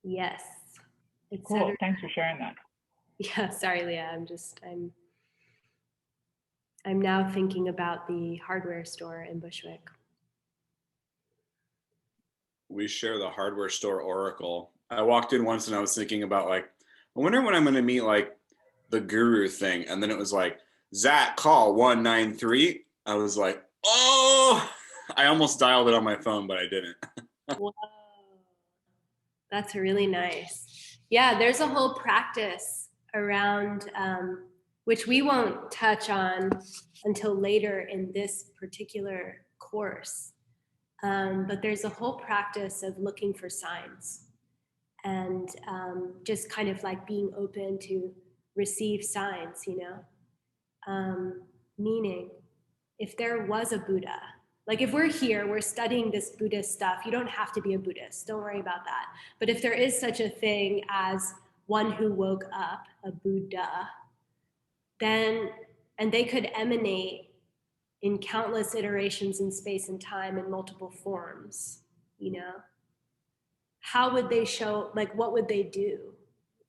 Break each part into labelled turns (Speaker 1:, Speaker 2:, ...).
Speaker 1: Yes. It's
Speaker 2: Cool. Thanks for sharing that.
Speaker 1: Yeah, sorry, Leah. I'm now thinking about the hardware store in Bushwick.
Speaker 3: We share the hardware store oracle. I walked in once and I was thinking about like, I wonder when I'm going to meet like the guru thing. And then it was like, Zach, call 193. I was like, oh, I almost dialed it on my phone, but I didn't.
Speaker 1: Whoa. That's really nice. Yeah, there's a whole practice around, which we won't touch on until later in this particular course. But there's a whole practice of looking for signs and just kind of like being open to receive signs, you know? Meaning, if there was a Buddha, like if we're here, we're studying this Buddhist stuff, you don't have to be a Buddhist, don't worry about that. But if there is such a thing as one who woke up, a Buddha, then, and they could emanate in countless iterations in space and time in multiple forms, you know? How would they show, like what would they do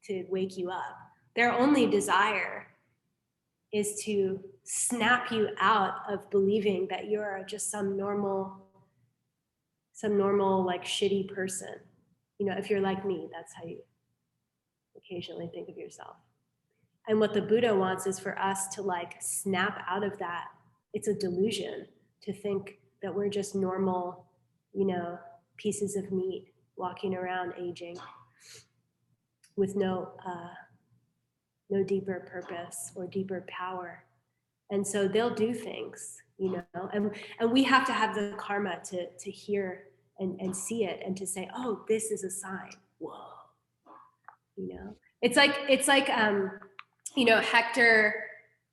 Speaker 1: to wake you up? Their only desire is to snap you out of believing that you're just some normal like shitty person. You know, if you're like me, that's how you occasionally think of yourself. And what the Buddha wants is for us to like snap out of that. It's a delusion to think that we're just normal, you know, pieces of meat walking around aging with no deeper purpose or deeper power. And so they'll do things, you know, and we have to have the karma to hear and see it and to say, oh, this is a sign. Whoa. You know, it's like you know, Hector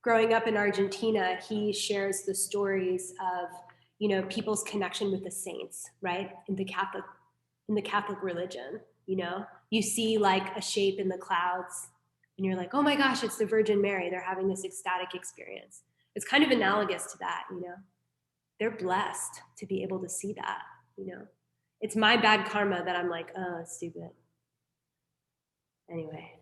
Speaker 1: growing up in Argentina, he shares the stories of, you know, people's connection with the saints, right? In the Catholic religion, you know, you see like a shape in the clouds and you're like, oh my gosh, it's the Virgin Mary. They're having this ecstatic experience. It's kind of analogous to that, you know. They're blessed to be able to see that, you know. It's my bad karma that I'm like, oh, it's stupid. Anyway,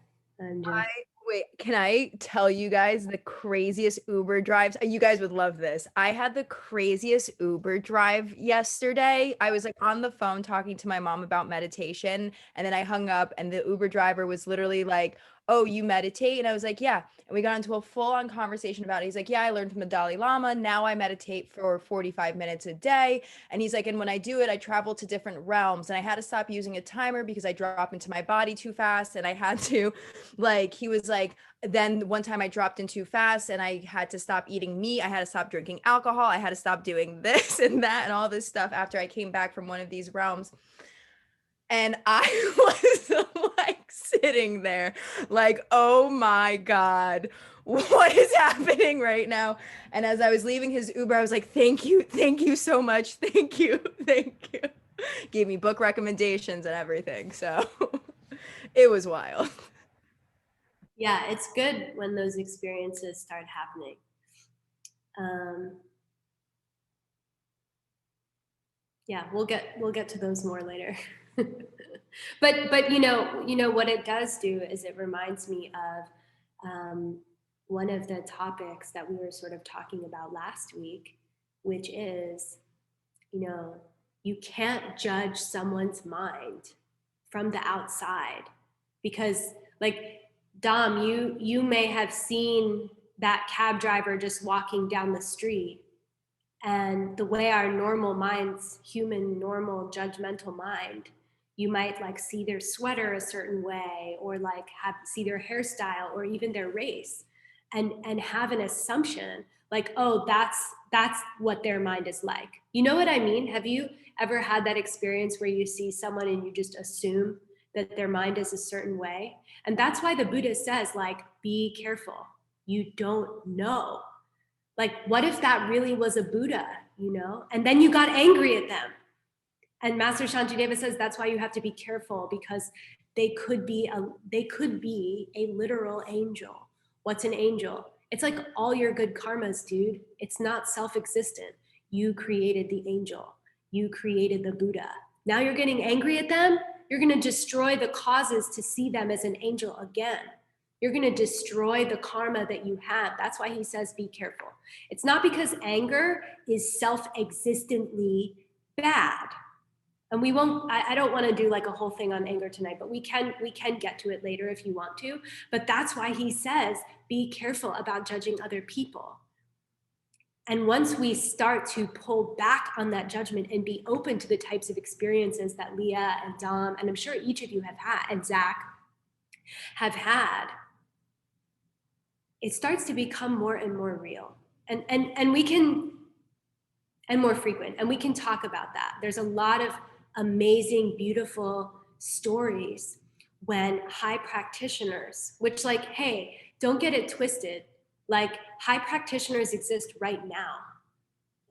Speaker 4: Wait, can I tell you guys the craziest Uber drives? You guys would love this. I had the craziest Uber drive yesterday. I was like on the phone talking to my mom about meditation, and then I hung up, and the Uber driver was literally like, oh, you meditate? And I was like, yeah. And we got into a full-on conversation about it. He's like, yeah, I learned from the Dalai Lama. Now I meditate for 45 minutes a day. And he's like, and when I do it, I travel to different realms. And I had to stop using a timer because I drop into my body too fast. And I had to, like, he was like, then one time I dropped in too fast and I had to stop eating meat. I had to stop drinking alcohol. I had to stop doing this and that and all this stuff after I came back from one of these realms. And I was like sitting there like, oh my God, what is happening right now? And as I was leaving his Uber, I was like, thank you so much. Thank you. Gave me book recommendations and everything. So it was wild.
Speaker 1: yeah, it's good when those experiences start happening. Yeah, we'll get to those more later. but you know what it does do is it reminds me of one of the topics that we were sort of talking about last week, which is, you know, you can't judge someone's mind from the outside, because like Dom, you may have seen that cab driver just walking down the street, and the way our normal minds, human normal judgmental mind, you might like see their sweater a certain way, or like see their hairstyle, or even their race, and have an assumption like, oh, that's what their mind is like. You know what I mean? Have you ever had that experience where you see someone and you just assume that their mind is a certain way? And that's why the Buddha says, like, be careful. You don't know. Like, what if that really was a Buddha, you know? And then you got angry at them. And Master Shantideva says that's why you have to be careful, because they could be a literal angel. What's an angel? It's like all your good karmas, dude. It's not self-existent. You created the angel. You created the Buddha. Now you're getting angry at them? You're going to destroy the causes to see them as an angel again. You're going to destroy the karma that you have. That's why he says, be careful. It's not because anger is self-existently bad. And we won't, I don't want to do like a whole thing on anger tonight, but we can get to it later if you want to. But that's why he says, be careful about judging other people. And once we start to pull back on that judgment and be open to the types of experiences that Leah and Dom, and I'm sure each of you have had, and Zach have had, it starts to become more and more real. And we can, and more frequent, and we can talk about that. There's a lot of amazing, beautiful stories when high practitioners, which like, hey, don't get it twisted. Like high practitioners exist right now,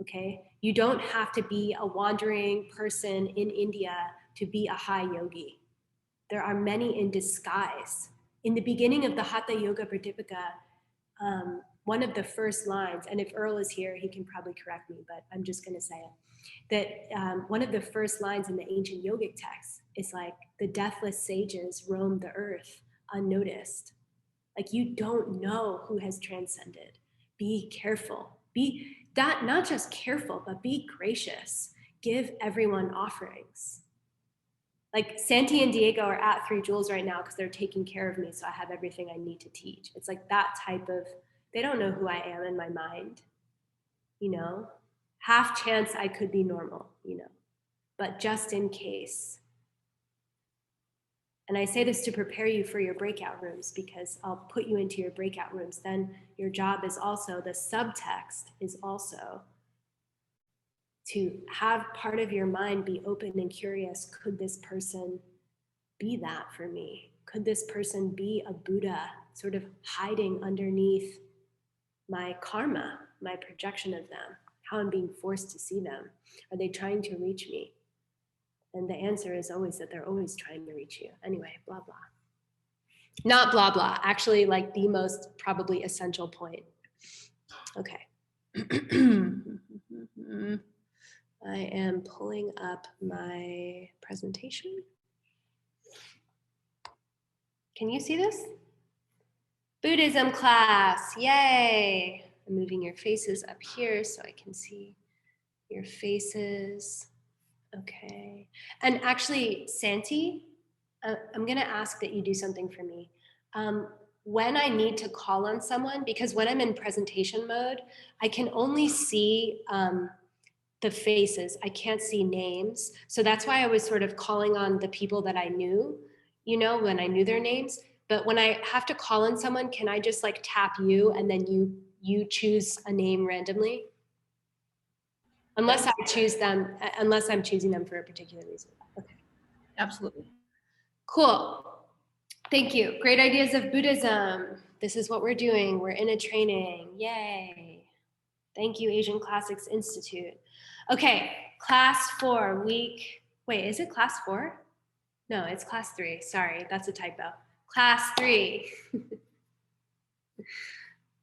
Speaker 1: okay? You don't have to be a wandering person in India to be a high yogi. There are many in disguise. In the beginning of the Hatha Yoga Pradipika, one of the first lines, and if Earl is here, he can probably correct me, but I'm just gonna say it, that one of the first lines in the ancient yogic texts is like, the deathless sages roam the earth unnoticed. Like you don't know who has transcended. Be careful. Be that, not just careful, but be gracious. Give everyone offerings. Like Santi and Diego are at 3 Jewels right now because they're taking care of me, so I have everything I need to teach. It's like that type of, they don't know who I am in my mind, you know? Half chance I could be normal, you know, but just in case. And I say this to prepare you for your breakout rooms, because I'll put you into your breakout rooms. Then your job is also, the subtext is also to have part of your mind be open and curious. Could this person be that for me? Could this person be a Buddha sort of hiding underneath my karma, my projection of them, how I'm being forced to see them? Are they trying to reach me? And the answer is always that they're always trying to reach you. Anyway, blah, blah. Not blah, blah, actually like the most probably essential point. Okay. I am pulling up my presentation. Can you see this? Buddhism class, yay. I'm moving your faces up here so I can see your faces. Okay. And actually, Santi, I'm going to ask that you do something for me. When I need to call on someone, because when I'm in presentation mode, I can only see the faces. I can't see names. So that's why I was sort of calling on the people that I knew, you know, when I knew their names. But when I have to call on someone, can I just like tap you and then you choose a name randomly? Unless I choose them, unless I'm choosing them for a particular reason. Okay.
Speaker 2: Absolutely.
Speaker 1: Cool. Thank you. Great ideas of Buddhism. This is what we're doing. We're in a training. Yay. Thank you, Asian Classics Institute. Okay, class 4, week, wait, is it class 4? No, it's class 3. Sorry, that's a typo. Class 3.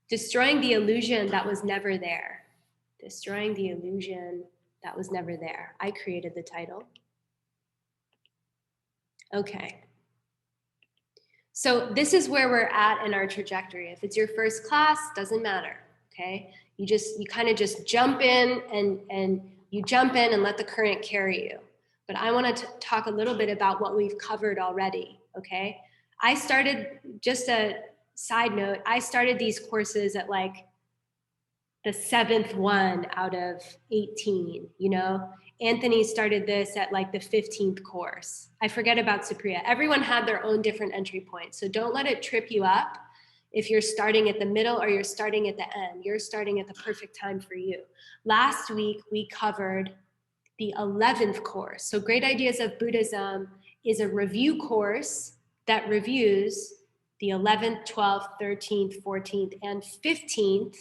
Speaker 1: Destroying the illusion that was never there. Destroying the illusion that was never there. I created the title. Okay. So this is where we're at in our trajectory. If it's your first class, doesn't matter, okay? You kind of just jump in and you jump in and let the current carry you. But I want to talk a little bit about what we've covered already, okay? I started, just a side note, I started these courses at like the 7th one out of 18, you know? Anthony started this at like the 15th course. I forget about Supriya. Everyone had their own different entry points. So don't let it trip you up if you're starting at the middle or you're starting at the end. You're starting at the perfect time for you. Last week, we covered the 11th course. So Great Ideas of Buddhism is a review course that reviews the 11th, 12th, 13th, 14th, and 15th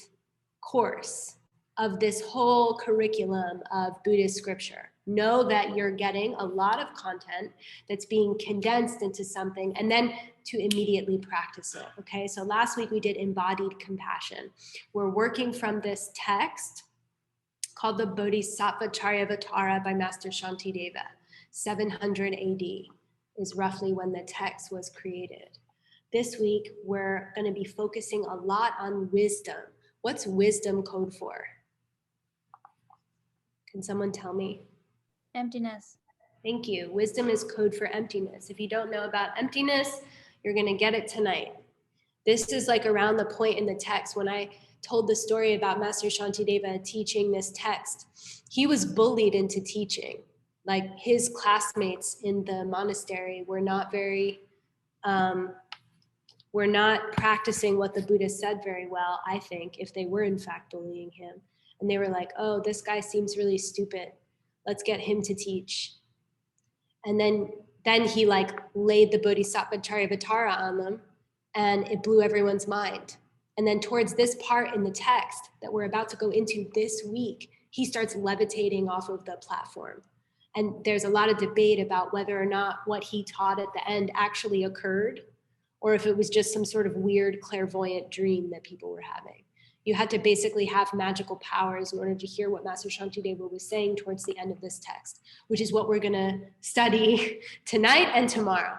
Speaker 1: course of this whole curriculum of Buddhist scripture. Know that you're getting a lot of content that's being condensed into something and then to immediately practice it, okay? So last week we did embodied compassion. We're working from this text called the Bodhisattva Charyavatara by Master Shantideva, 700 AD. is roughly when the text was created. This week, we're going to be focusing a lot on wisdom. What's wisdom code for? Can someone tell me?
Speaker 2: Emptiness.
Speaker 1: Thank you. Wisdom is code for emptiness. If you don't know about emptiness, you're going to get it tonight. This is like around the point in the text when I told the story about Master Shantideva teaching this text. He was bullied into teaching. Like his classmates in the monastery were not practicing what the Buddha said very well, I think, if they were in fact bullying him. And they were like, oh, this guy seems really stupid. Let's get him to teach. And then he like laid the Bodhisattva Charyavatara on them, and it blew everyone's mind. And then towards this part in the text that we're about to go into this week, he starts levitating off of the platform. And there's a lot of debate about whether or not what he taught at the end actually occurred, or if it was just some sort of weird clairvoyant dream that people were having. You had to basically have magical powers in order to hear what Master Shantideva was saying towards the end of this text, which is what we're going to study tonight and tomorrow.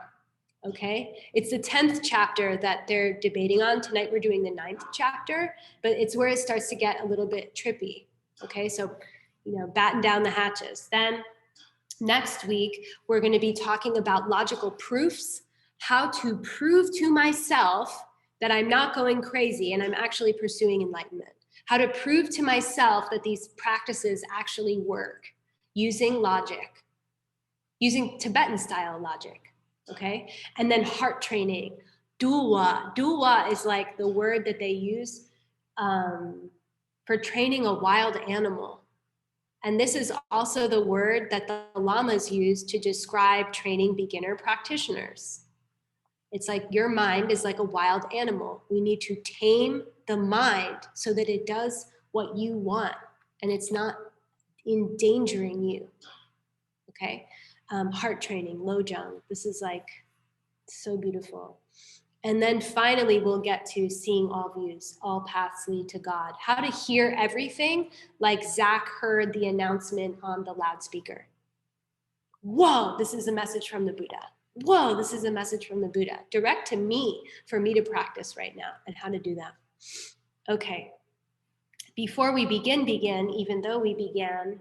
Speaker 1: Okay, it's the 10th chapter that they're debating on. Tonight we're doing the 9th chapter, but it's where it starts to get a little bit trippy. Okay, so, batten down the hatches. Then next week, we're going to be talking about logical proofs, how to prove to myself that I'm not going crazy and I'm actually pursuing enlightenment. How to prove to myself that these practices actually work using logic, using Tibetan style logic. Okay, and then heart training, duwa. Duwa is like the word that they use for training a wild animal. And this is also the word that the lamas use to describe training beginner practitioners. It's like your mind is like a wild animal. We need to tame the mind so that it does what you want and it's not endangering you. Okay. Heart training, lojong. This is like so beautiful. And then finally, we'll get to seeing all views, all paths lead to God. How to hear everything like Zach heard the announcement on the loudspeaker. Whoa, this is a message from the Buddha. Whoa, this is a message from the Buddha. Direct to me for me to practice right now and how to do that. Okay. Before we begin, even though we began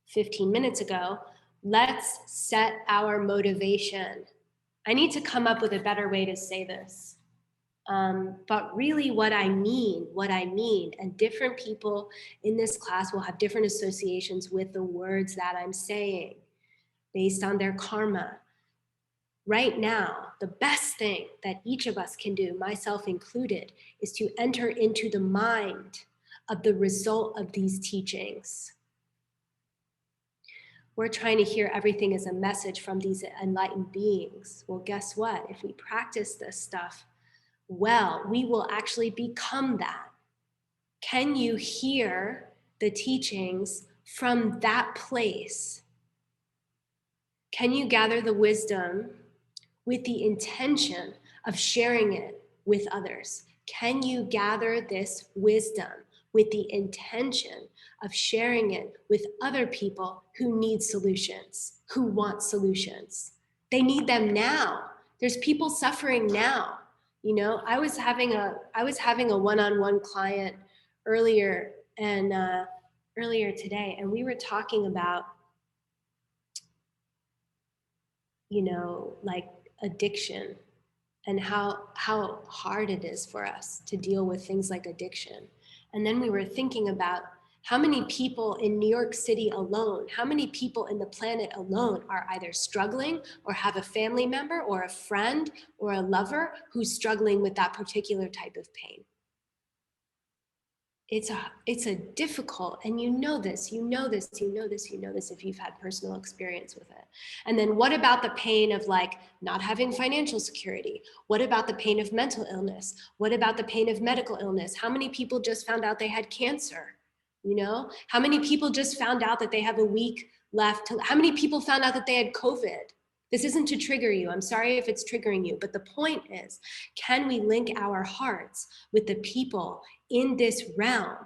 Speaker 1: 15 minutes ago, let's set our motivation. I need to come up with a better way to say this. But really what I mean, and different people in this class will have different associations with the words that I'm saying based on their karma. Right now, the best thing that each of us can do, myself included, is to enter into the mind of the result of these teachings. We're trying to hear everything as a message from these enlightened beings. Well, guess what? If we practice this stuff well, we will actually become that. Can you hear the teachings from that place? Can you gather the wisdom with the intention of sharing it with others? Can you gather this wisdom with the intention of sharing it with other people who need solutions, who want solutions? They need them now. There's people suffering now. I was having a one-on-one client earlier today, and we were talking about, like addiction and how hard it is for us to deal with things like addiction. And then we were thinking about how many people in New York City alone, how many people in the planet alone are either struggling or have a family member or a friend or a lover who's struggling with that particular type of pain. It's a difficult, and you know this if you've had personal experience with it. And then what about the pain of like not having financial security? What about the pain of mental illness? What about the pain of medical illness? How many people just found out they had cancer? How many people just found out that they have a week left? How many people found out that they had COVID? This isn't to trigger you. I'm sorry if it's triggering you, but the point is, can we link our hearts with the people in this realm?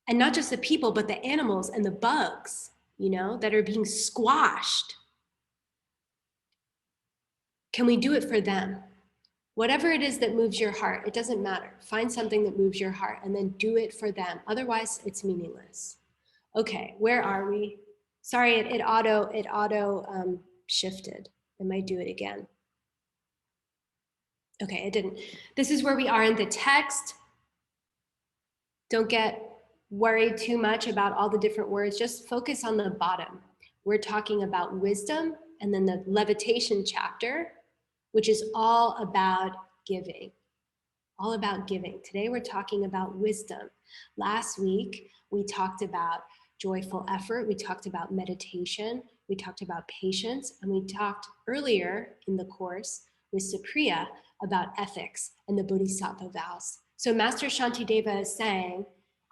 Speaker 1: And not just the people, but the animals and the bugs, that are being squashed. Can we do it for them? Whatever it is that moves your heart, it doesn't matter. Find something that moves your heart and then do it for them. Otherwise, it's meaningless. Okay, where are we? Sorry, it auto shifted. I might do it again. Okay, it didn't. This is where we are in the text. Don't get worried too much about all the different words. Just focus on the bottom. We're talking about wisdom and then the levitation chapter, which is all about giving. All about giving. Today we're talking about wisdom. Last week we talked about joyful effort, we talked about meditation, we talked about patience, and we talked earlier in the course with Supriya about ethics and the Bodhisattva vows. So Master Shantideva is saying,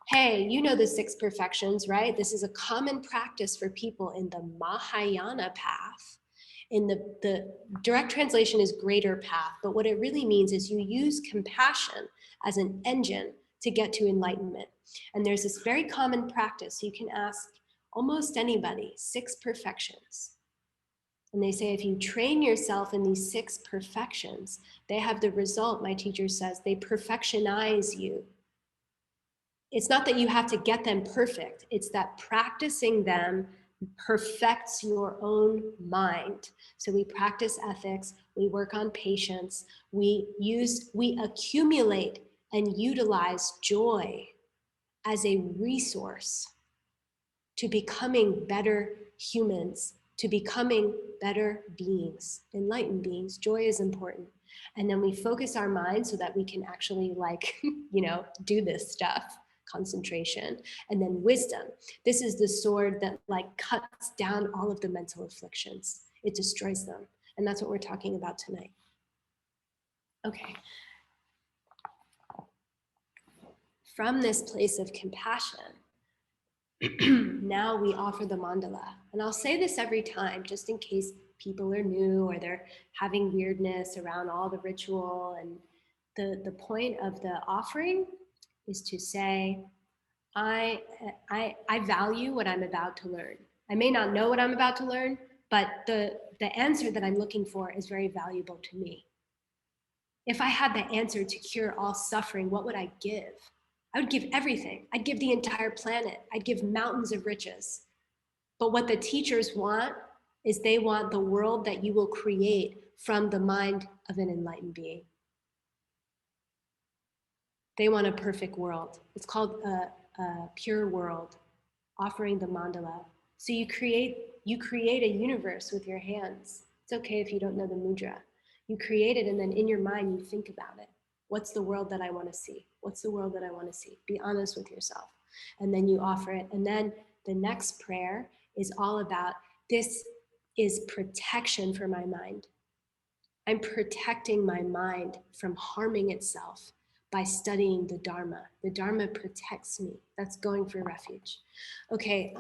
Speaker 1: hey, you know the 6 perfections, right? This is a common practice for people in the Mahayana path. In the direct translation is greater path, but what it really means is you use compassion as an engine to get to enlightenment. And there's this very common practice. You can ask almost anybody 6 perfections. And they say if you train yourself in these 6 perfections, they have the result, my teacher says, they perfectionize you. It's not that you have to get them perfect, it's that practicing them perfects your own mind. So we practice ethics, we work on patience, we accumulate and utilize joy as a resource to becoming better humans, to becoming better beings, enlightened beings. Joy is important. And then we focus our mind so that we can actually do this stuff. Concentration, and then wisdom. This is the sword that cuts down all of the mental afflictions. It destroys them. And that's what we're talking about tonight. Okay. From this place of compassion, now we offer the mandala. And I'll say this every time, just in case people are new or they're having weirdness around all the ritual. And the point of the offering is to say, I value what I'm about to learn. I may not know what I'm about to learn, but the answer that I'm looking for is very valuable to me. If I had the answer to cure all suffering, what would I give? I would give everything. I'd give the entire planet. I'd give mountains of riches. But what the teachers want is they want the world that you will create from the mind of an enlightened being. They want a perfect world. It's called a pure world, offering the mandala. So you create a universe with your hands. It's okay if you don't know the mudra. You create it, and then in your mind you think about it. What's the world that I want to see? What's the world that I want to see? Be honest with yourself. And then you offer it. And then the next prayer is all about, this is protection for my mind. I'm protecting my mind from harming itself by studying the Dharma. The Dharma protects me. That's going for refuge. Okay,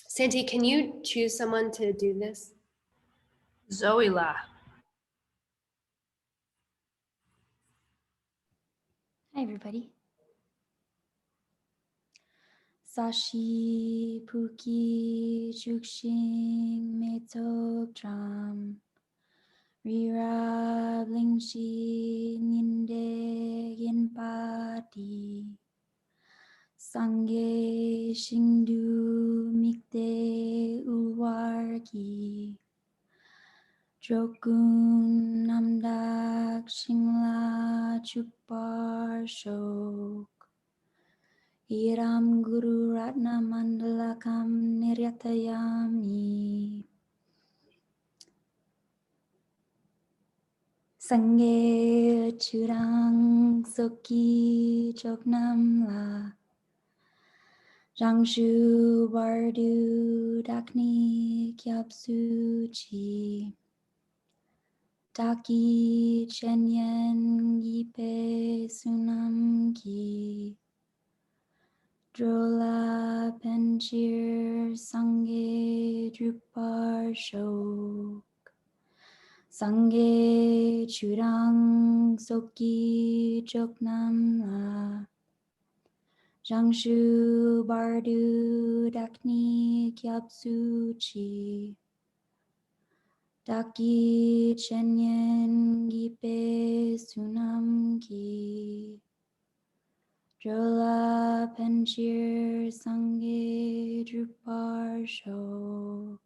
Speaker 1: Santi, can you choose someone to do this?
Speaker 4: Zoila.
Speaker 2: Hi, everybody. Sashi Puki Jukshin Metok Dram Rira Blingshi Ninde Yenpati Sange Shindu Mikde Ulwarki Jokun Namdak Shingla Chupar Shok Iram Guru Ratna Mandalakam Niryatayami Sange Churang Soki Choknam La Rangshu Bardu Dakni Kyapsu Chi Taki Chenyen Yipe Sunam Ki Drola Penchir Sange Drupar Shok Sange Churang Soki Choknam La Jangshu Bardu, Dakni Kyapsu Chi, Daki Chenyen Gipe Sunam Ki Drola Penchir Sange Drupar Shok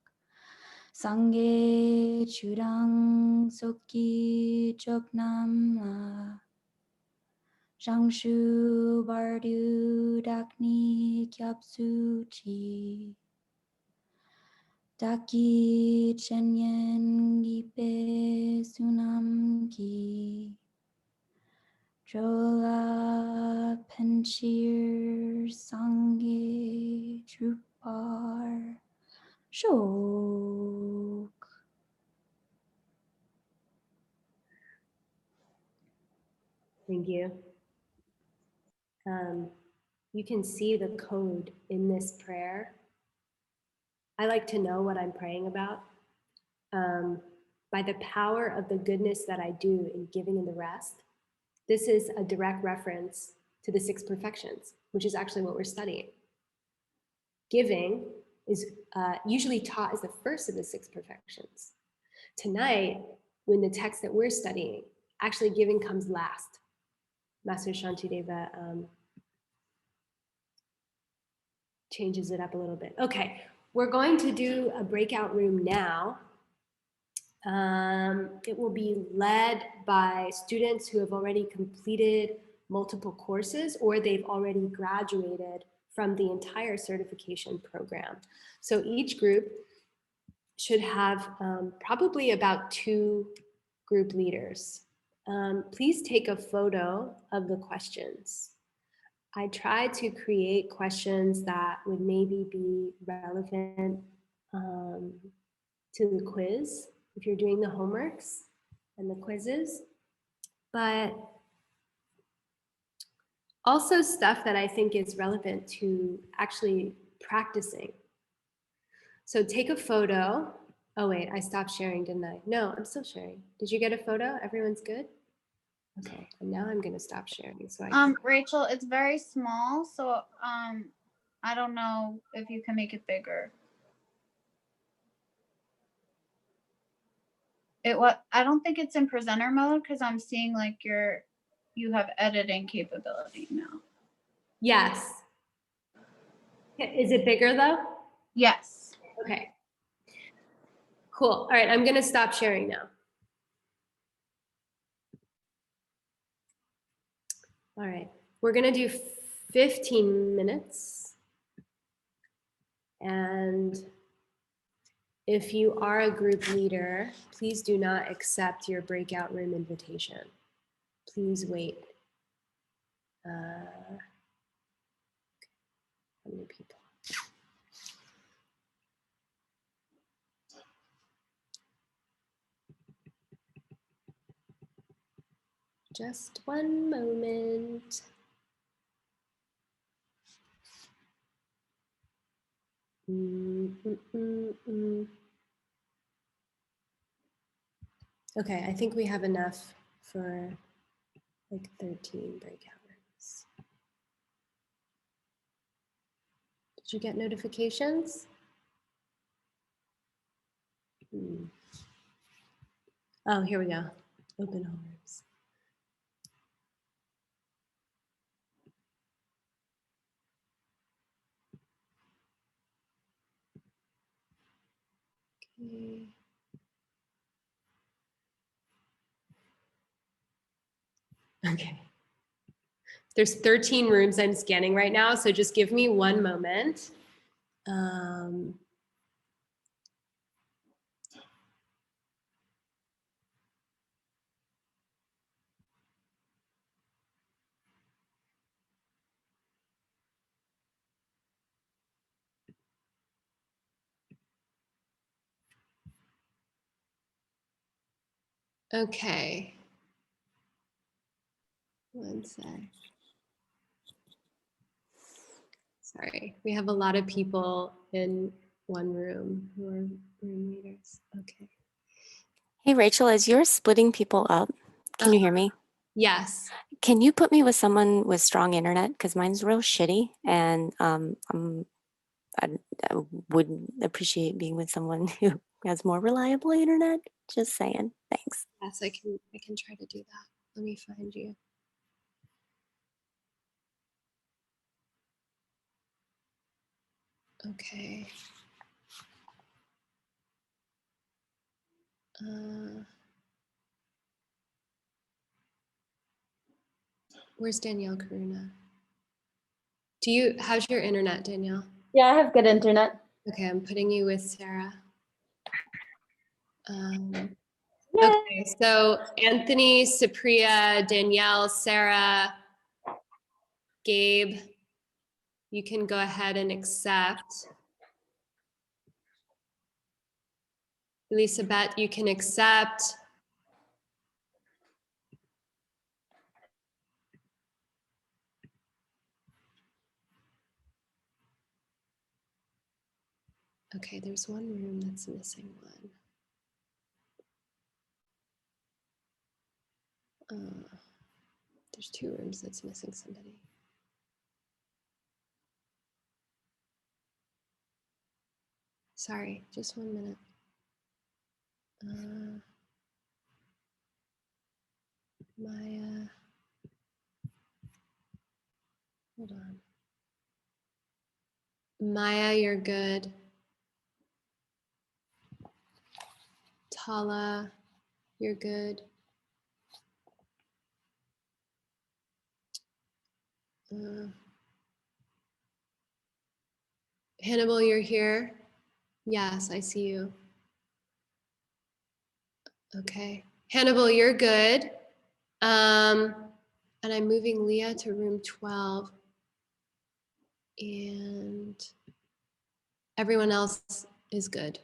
Speaker 2: Sange Chudang Soki Choknam La Shangshu Bardu Dakni Kyapsu Chi Daki Chenyen Gipe Sunam Ki Jola Penchir Sange Drupar Shok.
Speaker 1: Thank you. You can see the code in this prayer. I like to know what I'm praying about. By the power of the goodness that I do in giving and the rest, this is a direct reference to the 6 perfections, which is actually what we're studying. Giving is usually taught as the first of the 6 perfections. Tonight, when the text that we're studying, actually giving comes last. Master Shantideva changes it up a little bit. Okay, we're going to do a breakout room now. It will be led by students who have already completed multiple courses or they've already graduated from the entire certification program. So each group should have probably about 2 group leaders. Please take a photo of the questions. I tried to create questions that would maybe be relevant to the quiz if you're doing the homeworks and the quizzes, but also stuff that I think is relevant to actually practicing. So take a photo. Oh wait, I stopped sharing, didn't I? No, I'm still sharing. Did you get a photo? Everyone's good? Okay, and now I'm gonna stop sharing so I can...
Speaker 5: Rachel, it's very small, so I don't know if you can make it bigger. I don't think it's in presenter mode because I'm seeing like you have editing capability now.
Speaker 1: Yes. Is it bigger though?
Speaker 5: Yes.
Speaker 1: Okay. Cool. All right, I'm gonna stop sharing now. All right, we're gonna do 15 minutes. And if you are a group leader, please do not accept your breakout room invitation. Please wait. How many people? Just one moment. Okay, I think we have enough for like 13 breakout rooms. Did you get notifications? Oh, here we go. Open homeworks. Okay. Okay. There's 13 rooms I'm scanning right now, so just give me one moment. Okay. One sec. Sorry, we have a lot of people in one room who are room leaders. Okay.
Speaker 6: Hey, Rachel, as you're splitting people up, can you hear me?
Speaker 1: Yes.
Speaker 6: Can you put me with someone with strong internet? Because mine's real shitty, and I would appreciate being with someone who has more reliable internet. Just saying. Thanks.
Speaker 1: Yes, I can try to do that. Let me find you. Okay. Where's Danielle Karuna? How's your internet, Danielle?
Speaker 7: Yeah, I have good internet.
Speaker 1: Okay, I'm putting you with Sarah.
Speaker 7: Yay.
Speaker 1: Okay, so Anthony, Supriya, Danielle, Sarah, Gabe, you can go ahead and accept. Elisabeth, you can accept. Okay, there's one room that's missing one. There's two rooms that's missing somebody. Sorry, just 1 minute. Maya, hold on. Maya, you're good. Tala, you're good. Hannibal, you're here. Yes, I see you. Okay. Hannibal, you're good. And I'm moving Leah to room 12. And everyone else is good.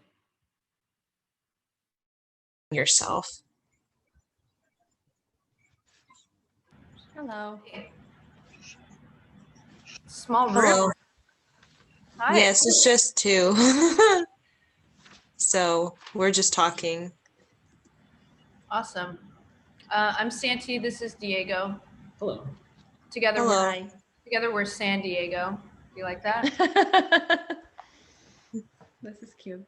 Speaker 8: Yourself.
Speaker 4: Hello. Small room.
Speaker 8: Hello.
Speaker 4: Hi.
Speaker 8: Yes, it's just two. So we're just talking.
Speaker 5: Awesome. I'm Santi. This is Diego.
Speaker 9: Hello.
Speaker 5: Together,
Speaker 8: Hello.
Speaker 5: together we're San Diego. You like that?
Speaker 9: This is cute.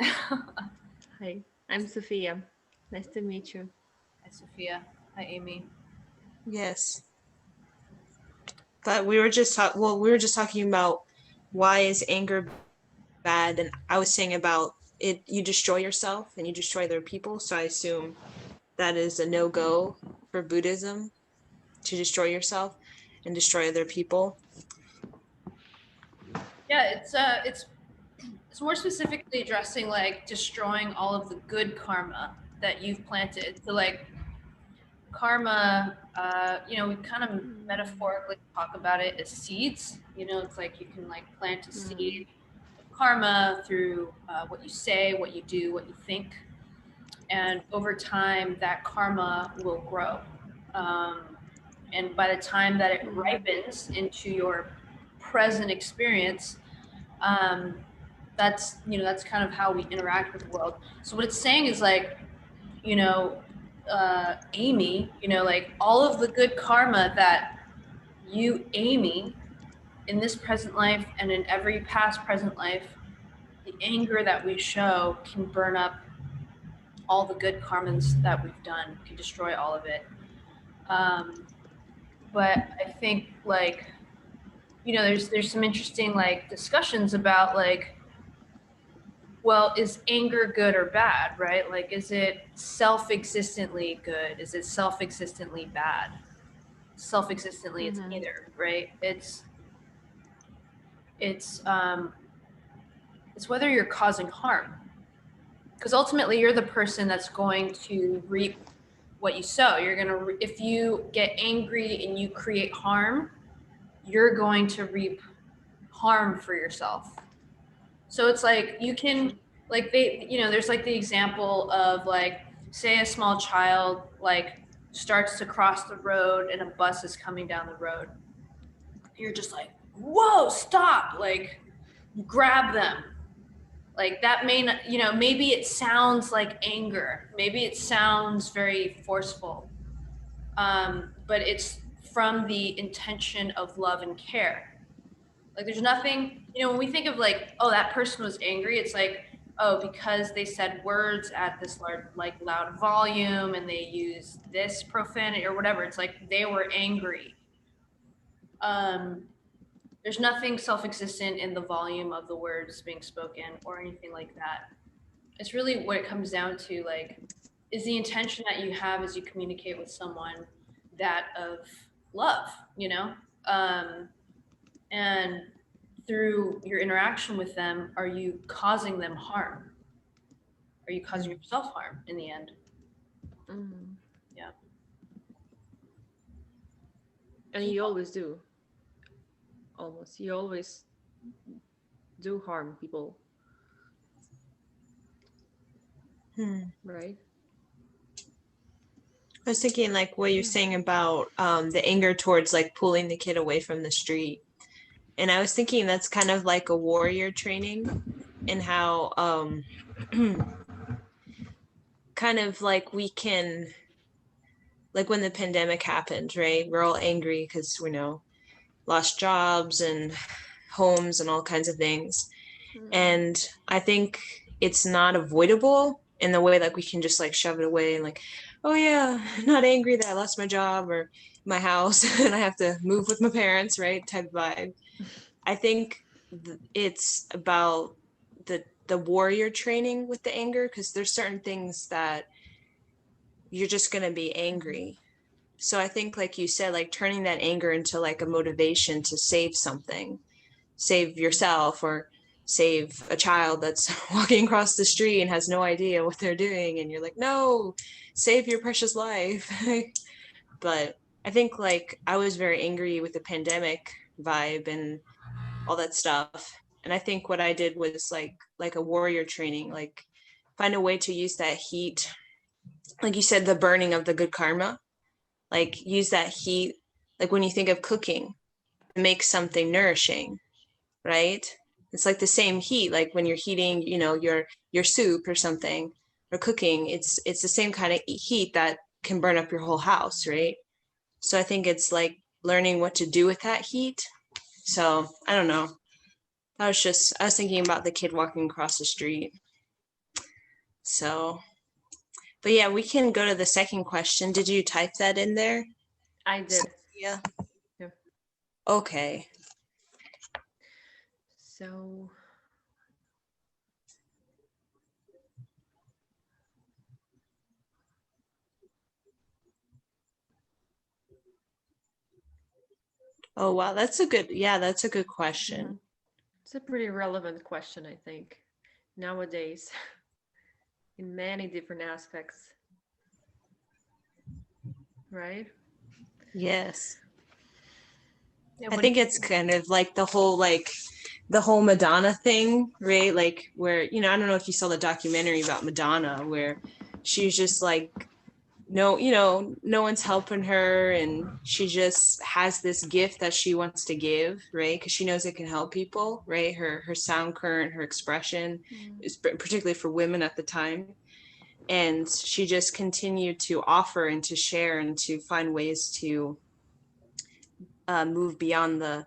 Speaker 9: Hi, I'm Sophia. Nice to meet you.
Speaker 5: Hi, Sophia. Hi, Amy.
Speaker 8: Yes. But we were just talking about why is anger bad, and I was saying about it. You destroy yourself and you destroy other people. So I assume that is a no-go for Buddhism, to destroy yourself and destroy other people.
Speaker 5: Yeah, it's more specifically addressing like destroying all of the good karma that you've planted. So like karma, we kind of metaphorically talk about it as seeds. It's like you can like plant a seed of karma through what you say, what you do, what you think. And over time, that karma will grow. And by the time that it ripens into your present experience, that's kind of how we interact with the world. So what it's saying is like, Amy, like all of the good karma that you, Amy, in this present life and in every past present life, the anger that we show can burn up all the good karmas that we've done, can destroy all of it. But I think like, there's some interesting like discussions about like, well, is anger good or bad, right? Like, is it self-existently good? Is it self-existently bad? Self-existently, it's neither, right? It's whether you're causing harm, because ultimately you're the person that's going to reap what you sow. You're gonna, if you get angry and you create harm, you're going to reap harm for yourself. So it's like you can, like there's like the example of like, say a small child like starts to cross the road and a bus is coming down the road. You're just like, whoa, stop, like grab them. Like that may not, maybe it sounds like anger. Maybe it sounds very forceful. But it's from the intention of love and care. Like there's nothing, when we think of like, oh, that person was angry, it's like oh, because they said words at this loud volume and they used this profanity or whatever, it's like they were angry. There's nothing self-existent in the volume of the words being spoken or anything like that. It's really what it comes down to, like, is the intention that you have as you communicate with someone that of love, you know? And through your interaction with them, are you causing them harm? Are you causing yourself harm in the end? Yeah.
Speaker 9: And you always do. Almost. You always do harm people. Right?
Speaker 8: I was thinking like what you're saying about the anger towards like pulling the kid away from the street. And I was thinking that's kind of like a warrior training, and how kind of like we can, like when the pandemic happened, right? We're all angry because we know lost jobs and homes and all kinds of things. And I think it's not avoidable in the way like we can just like shove it away and like, oh yeah, I'm not angry that I lost my job or my house and I have to move with my parents, right? Type vibe. I think it's about the warrior training with the anger, because there's certain things that you're just going to be angry. So I think, like you said, like turning that anger into like a motivation to save something, save yourself or save a child that's walking across the street and has no idea what they're doing. And you're like, no, save your precious life. But I think like I was very angry with the pandemic vibe and all that stuff. And I think what I did was like a warrior training, like find a way to use that heat. Like you said, the burning of the good karma, like use that heat. Like when you think of cooking, make something nourishing, right? It's like the same heat, like when you're heating, you know, your soup or something or cooking, it's the same kind of heat that can burn up your whole house, right? So I think it's like learning what to do with that heat. So I don't know. I was thinking about the kid walking across the street. So, but yeah, we can go to the second question. Did you type that in there?
Speaker 9: I did.
Speaker 8: Yeah.
Speaker 9: Yeah.
Speaker 8: Okay.
Speaker 9: So
Speaker 8: Oh wow, that's a good question.
Speaker 9: it's a pretty relevant question, I think, nowadays, in many different aspects. Right?
Speaker 8: Yes.
Speaker 5: Yeah,
Speaker 8: I think it's kind of like the whole Madonna thing, right? Like where, you know, I don't know if you saw the documentary about Madonna where she's just like, no, you know, no one's helping her and she just has this gift that she wants to give, right? Because she knows it can help people, right? Her sound current, her expression, is particularly for women at the time. And she just continued to offer and to share and to find ways to move beyond the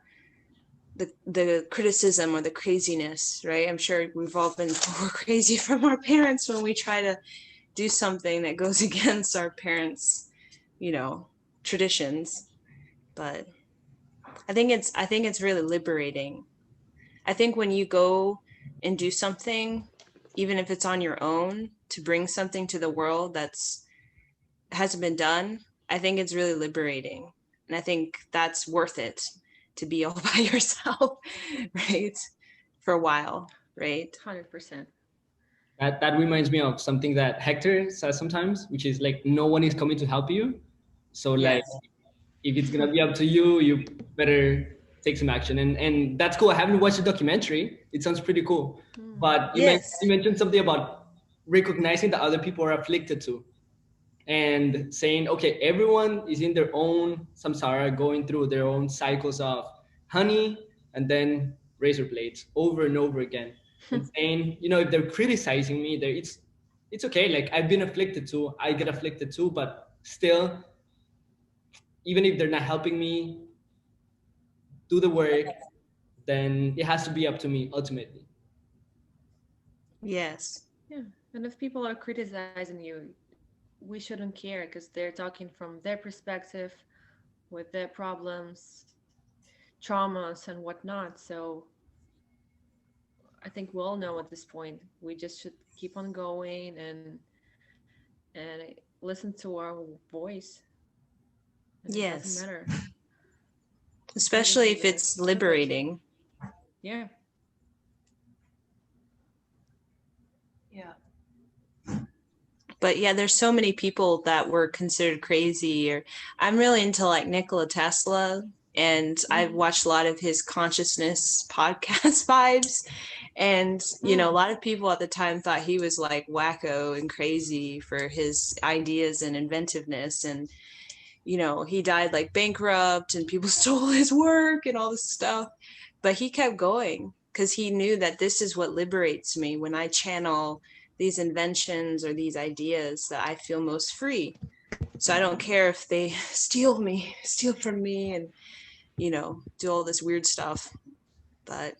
Speaker 8: criticism or the craziness, right? I'm sure we've all been crazy from our parents when we try to do something that goes against our parents, you know, traditions. But I think it's really liberating. I think when you go and do something, even if it's on your own, to bring something to the world that's hasn't been done, I think it's really liberating. And I think that's worth it, to be all by yourself, right? For a while, right?
Speaker 9: 100%.
Speaker 7: That reminds me of something that Hector says sometimes, which is like, no one is coming to help you. So like,
Speaker 8: Yes.
Speaker 7: if it's gonna be up to you, you better take some action. And that's cool. I haven't watched the documentary. It sounds pretty cool. But you
Speaker 8: Yes.
Speaker 7: mentioned something about recognizing that other people are afflicted too. And saying, okay, everyone is in their own samsara, going through their own cycles of honey and then razor blades over and over again. And saying, you know, if they're criticizing me, it's okay. Like I've been afflicted too. I get afflicted too, but still, even if they're not helping me do the work, then it has to be up to me ultimately.
Speaker 8: Yes.
Speaker 9: Yeah. And if people are criticizing you, we shouldn't care because they're talking from their perspective with their problems, traumas, and whatnot. So I think we all know at this point we just should keep on going and listen to our voice. And it doesn't
Speaker 8: Yes.
Speaker 9: matter.
Speaker 8: Especially if it's liberating.
Speaker 9: Yeah.
Speaker 5: Yeah.
Speaker 8: But yeah, there's so many people that were considered crazy. Or I'm really into like Nikola Tesla, and I've watched a lot of his consciousness podcast vibes. And you know, a lot of people at the time thought he was like wacko and crazy for his ideas and inventiveness. And you know, he died like bankrupt, and people stole his work and all this stuff. But he kept going because he knew that this is what liberates me when I channel these inventions or these ideas, that I feel most free. So I don't care if they steal from me and, you know, do all this weird stuff. But,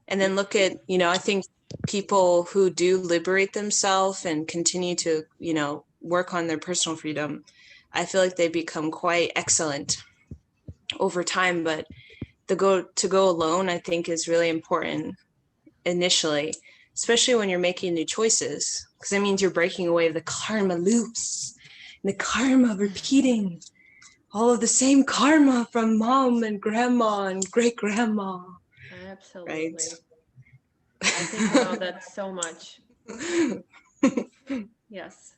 Speaker 8: and then look at, you know, I think people who do liberate themselves and continue to, you know, work on their personal freedom, I feel like they become quite excellent over time. But to go alone, I think, is really important initially, especially when you're making new choices, because that means you're breaking away the karma loops and the karma repeating all of the same karma from mom and grandma and great grandma.
Speaker 9: Absolutely.
Speaker 8: Right?
Speaker 9: I think about that so much. Yes.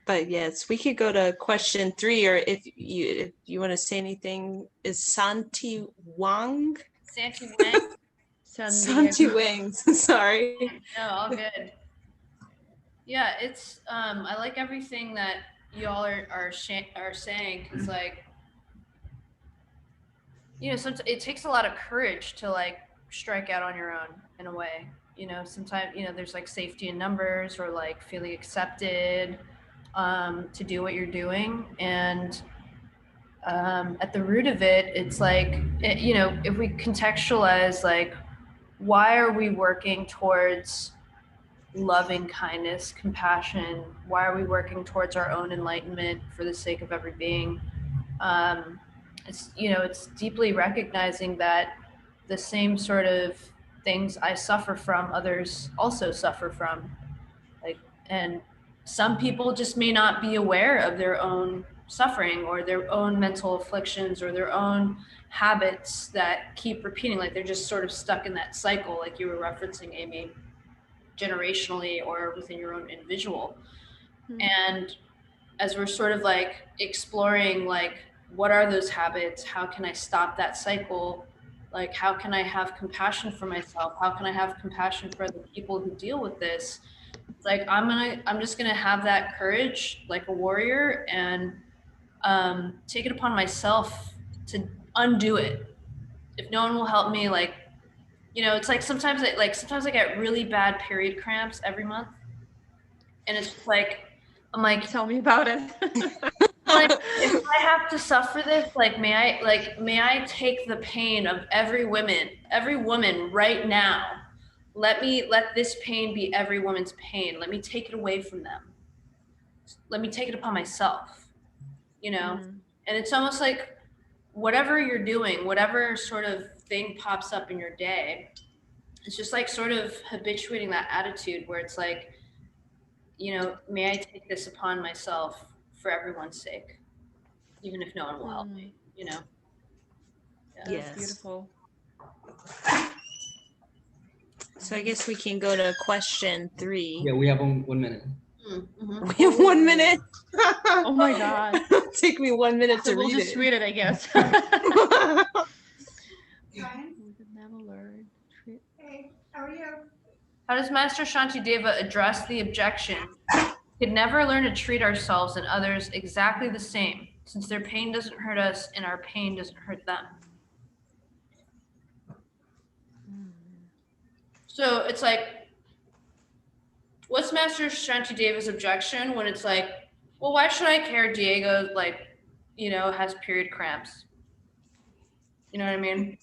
Speaker 8: But yes, we could go to question 3, or if you want to say anything. Is Santi Wang?
Speaker 5: Santi Wang.
Speaker 8: Santi Wang. Sorry.
Speaker 5: No, all good. Yeah, it's I like everything that y'all are saying, because like, you know, sometimes it takes a lot of courage to like strike out on your own in a way. You know, sometimes, you know, there's like safety in numbers, or like feeling accepted to do what you're doing. And at the root of it, it's like, you know, if we contextualize, like, why are we working towards loving kindness, compassion? Why are we working towards our own enlightenment for the sake of every being? It's, you know, it's deeply recognizing that the same sort of things I suffer from, others also suffer from. Like, and some people just may not be aware of their own suffering or their own mental afflictions or their own habits that keep repeating. Like, they're just sort of stuck in that cycle, like you were referencing, Amy, generationally or within your own individual. And as we're sort of like exploring, like, what are those habits? How can I stop that cycle? Like, how can I have compassion for myself? How can I have compassion for the people who deal with this? It's like, I'm just gonna have that courage, like a warrior, and take it upon myself to undo it. If no one will help me, like, you know, it's like sometimes I get really bad period cramps every month, and it's like, I'm like,
Speaker 9: tell me about it.
Speaker 5: like, if I have to suffer this, like, may I take the pain of every woman right now. Let this pain be every woman's pain. Let me take it away from them. Let me take it upon myself, you know? And it's almost like, whatever you're doing, whatever sort of thing pops up in your day, it's just like sort of habituating that attitude where it's like, you know, may I take this upon myself for everyone's sake, even if no one will help me, you know?
Speaker 9: Yeah. Yes. That's beautiful.
Speaker 8: So I guess we can go to question 3.
Speaker 7: Yeah, we have 1 minute.
Speaker 8: Mm-hmm. We have 1 minute.
Speaker 9: Oh my God.
Speaker 8: Take me 1 minute to
Speaker 9: we'll
Speaker 8: read
Speaker 9: just
Speaker 8: it.
Speaker 9: read it, I guess.
Speaker 5: Hey, how are you? How does Master Shantideva address the objection? We could never learn to treat ourselves and others exactly the same, since their pain doesn't hurt us and our pain doesn't hurt them. So it's like, what's Master Shantideva's objection when it's like, well, why should I care? Diego, like, you know, has period cramps. You know what I mean?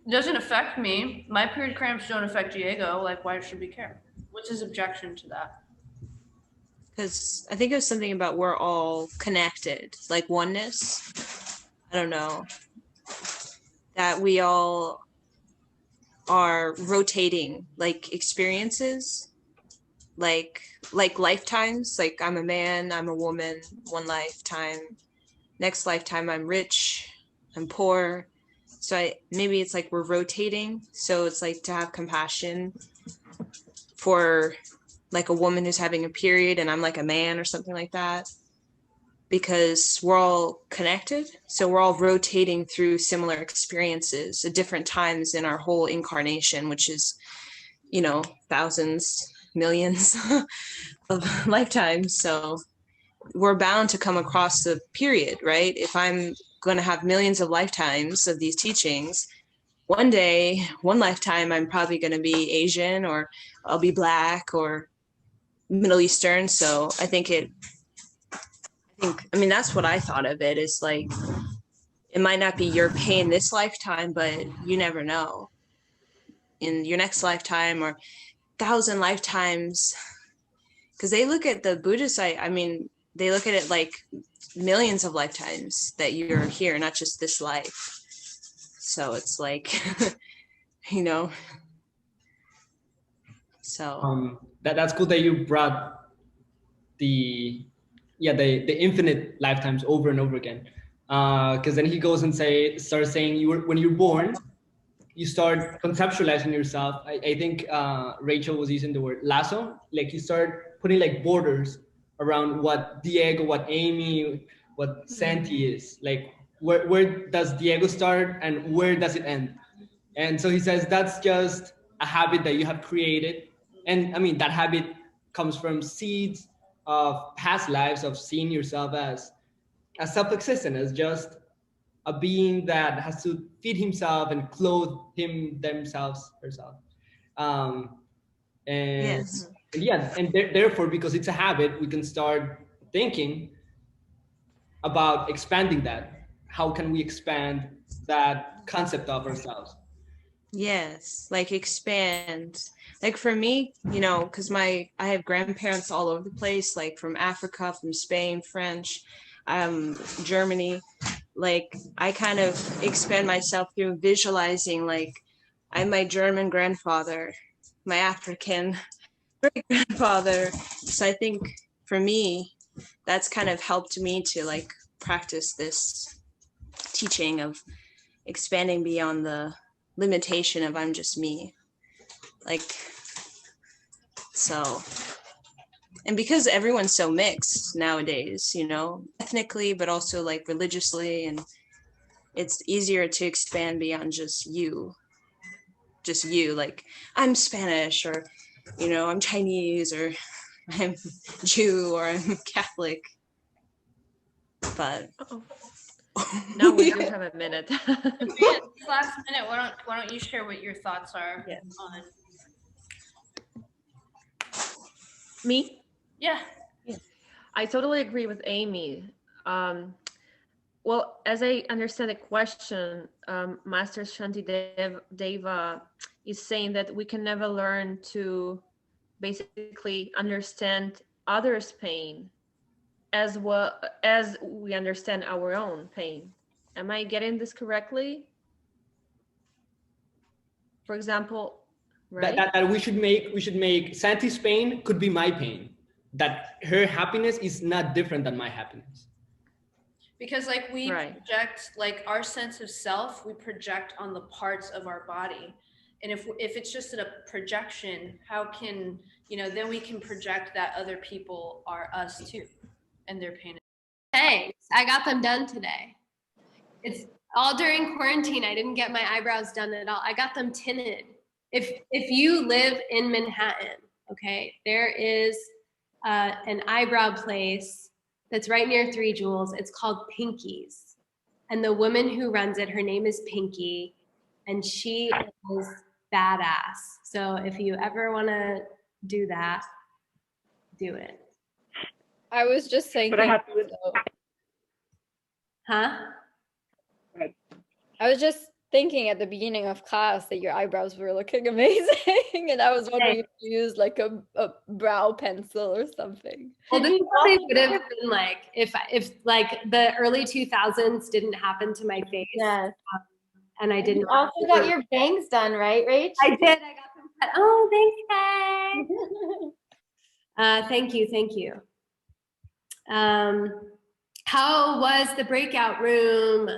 Speaker 5: It doesn't affect me. My period cramps don't affect Diego. Like, why should we care? What's his objection to that?
Speaker 8: Because I think it was something about we're all connected, like oneness. I don't know. That we all are rotating like experiences, like lifetimes. Like I'm a man, I'm a woman, one lifetime. Next lifetime I'm rich, I'm poor. So maybe it's like we're rotating. So it's like to have compassion for like a woman who's having a period and I'm like a man or something like that, because we're all connected. So we're all rotating through similar experiences at different times in our whole incarnation, which is, you know, thousands, millions of lifetimes. So we're bound to come across the period, right? If I'm going to have millions of lifetimes of these teachings, one day, one lifetime, I'm probably going to be Asian, or I'll be Black or Middle Eastern. So I mean, that's what I thought of it, is like, it might not be your pain this lifetime, but you never know. In your next lifetime or 1,000 lifetimes, because they look at the Buddhist, I mean, they look at it like millions of lifetimes that you're here, not just this life. So it's like, you know, so.
Speaker 7: That's cool that you brought the infinite lifetimes over and over again. Because then he goes and starts saying when you're born, you start conceptualizing yourself. I think Rachel was using the word lasso. Like you start putting like borders around what Diego, what Amy, what Santi is. Like where does Diego start and where does it end? And so he says that's just a habit that you have created. And I mean, that habit comes from seeds of past lives of seeing yourself as self-existent, as just a being that has to feed himself and clothe themselves, herself. Um, and,
Speaker 8: Yes.
Speaker 7: and therefore, because it's a habit, we can start thinking about expanding that. How can we expand that concept of ourselves?
Speaker 8: Yes, like expand. Like for me, you know, because I have grandparents all over the place, like from Africa, from Spain, French, Germany. Like I kind of expand myself through visualizing, like I'm my German grandfather, my African great grandfather. So I think for me, that's kind of helped me to like practice this teaching of expanding beyond the limitation of I'm just me. Like, so, and because everyone's so mixed nowadays, you know, ethnically, but also like religiously, and it's easier to expand beyond just you, like I'm Spanish, or, you know, I'm Chinese, or I'm Jew, or I'm Catholic. But
Speaker 9: now we do have a minute.
Speaker 5: Last minute, why don't you share what your thoughts are on?
Speaker 9: Me?
Speaker 5: Yeah.
Speaker 9: I totally agree with Amy. Well, as I understand the question, Master Shanti Deva is saying that we can never learn to basically understand others' pain as well as we understand our own pain. Am I getting this correctly? For example, right?
Speaker 7: That we should make Santi's pain could be my pain. That her happiness is not different than my happiness.
Speaker 5: Because like we project, like our sense of self, we project on the parts of our body. And if it's just a projection, how can, you know, then we can project that other people are us too and their pain.
Speaker 1: Thanks. I got them done today. It's all during quarantine. I didn't get my eyebrows done at all. I got them tinted. If you live in Manhattan, okay, there is an eyebrow place that's right near 3 Jewels. It's called Pinky's. And the woman who runs it, her name is Pinky, and she is badass. So if you ever want to do that, do it.
Speaker 4: I was just thinking.
Speaker 10: But I have to.
Speaker 1: Huh?
Speaker 4: I was just
Speaker 2: thinking at the beginning of class that your eyebrows were looking amazing, and I was wondering if you used like a brow pencil or something.
Speaker 1: Well, this probably would have been like if like the early 2000s didn't happen to my face.
Speaker 10: Yes.
Speaker 1: And I didn't.
Speaker 10: You also got your bangs done, right, Rach?
Speaker 1: I did. I got them cut. Oh, thanks, guys. Thank you. Thank you. How was the breakout room?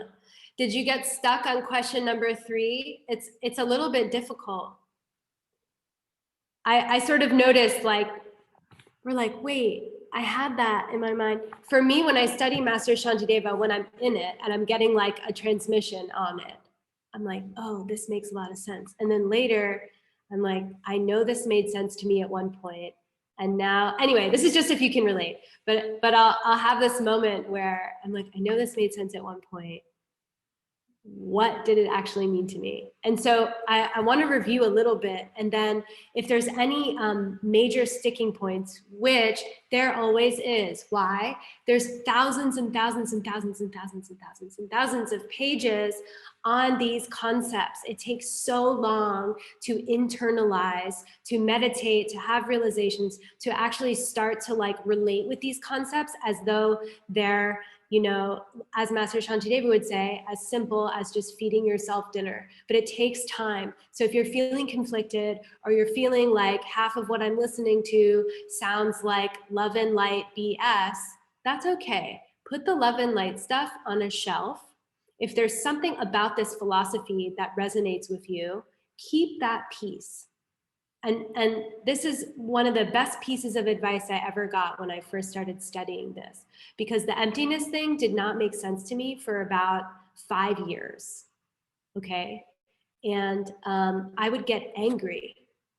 Speaker 1: Did you get stuck on question number 3? It's a little bit difficult. I sort of noticed, like, we're like, wait, I had that in my mind. For me, when I study Master Shantideva, when I'm in it and I'm getting like a transmission on it, I'm like, oh, this makes a lot of sense. And then later, I'm like, I know this made sense to me at one point. And now, anyway, this is just if you can relate. But I'll have this moment where I'm like, I know this made sense at one point. What did it actually mean to me? And so I want to review a little bit. And then if there's any major sticking points, which there always is. Why? There's thousands and thousands and thousands and thousands and thousands and thousands of pages on these concepts. It takes so long to internalize, to meditate, to have realizations, to actually start to like relate with these concepts as though they're, you know, as Master Shantideva would say, as simple as just feeding yourself dinner, but it takes time. So if you're feeling conflicted or you're feeling like half of what I'm listening to sounds like love and light BS, that's okay. Put the love and light stuff on a shelf. If there's something about this philosophy that resonates with you, keep that piece. And this is one of the best pieces of advice I ever got when I first started studying this, because the emptiness thing did not make sense to me for about 5 years, okay? And I would get angry.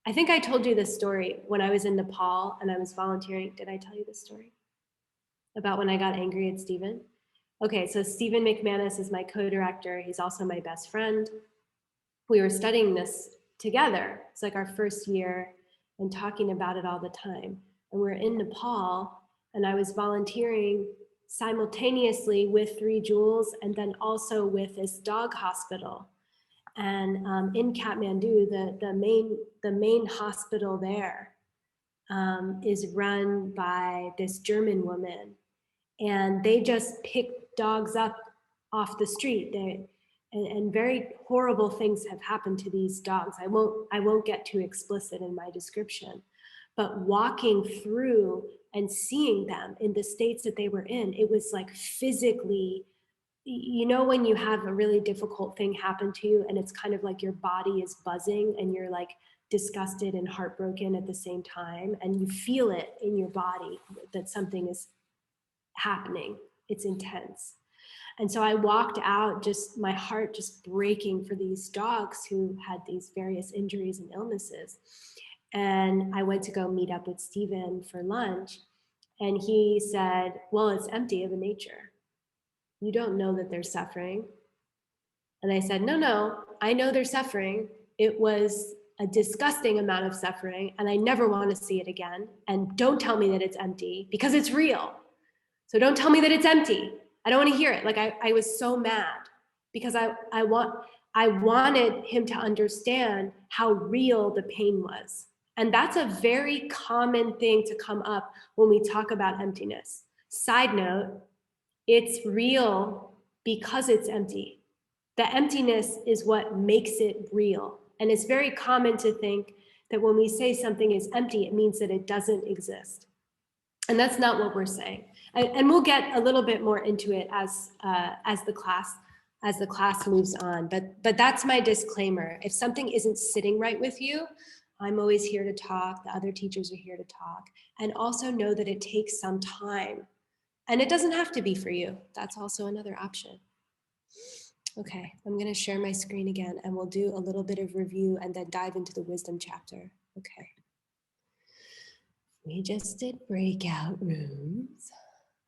Speaker 1: I think I told you this story when I was in Nepal and I was volunteering. Did I tell you this story? About when I got angry at Stephen? Okay, so Stephen McManus is my co-director. He's also my best friend. We were studying this together. It's like our first year and talking about it all the time. And we're in Nepal and I was volunteering simultaneously with 3 Jewels and then also with this dog hospital. And in Kathmandu, the main hospital there is run by this German woman. And they just pick dogs up off the street. And very horrible things have happened to these dogs. I won't get too explicit in my description, but walking through and seeing them in the states that they were in, it was like physically, you know, when you have a really difficult thing happen to you and it's kind of like your body is buzzing and you're like disgusted and heartbroken at the same time, and you feel it in your body that something is happening. It's intense. And so I walked out, just my heart just breaking for these dogs who had these various injuries and illnesses. And I went to go meet up with Stephen for lunch. And he said, well, it's empty of a nature. You don't know that they're suffering. And I said, no, I know they're suffering. It was a disgusting amount of suffering and I never want to see it again. And don't tell me that it's empty because it's real. So don't tell me that it's empty. I don't want to hear it. Like I was so mad because I wanted him to understand how real the pain was. And that's a very common thing to come up when we talk about emptiness. Side note, it's real because it's empty. The emptiness is what makes it real. And it's very common to think that when we say something is empty, it means that it doesn't exist. And that's not what we're saying. And we'll get a little bit more into it as the class moves on. But that's my disclaimer. If something isn't sitting right with you, I'm always here to talk. The other teachers are here to talk. And also know that it takes some time. And it doesn't have to be for you. That's also another option. Okay, I'm going to share my screen again and we'll do a little bit of review and then dive into the wisdom chapter. Okay. We just did breakout rooms.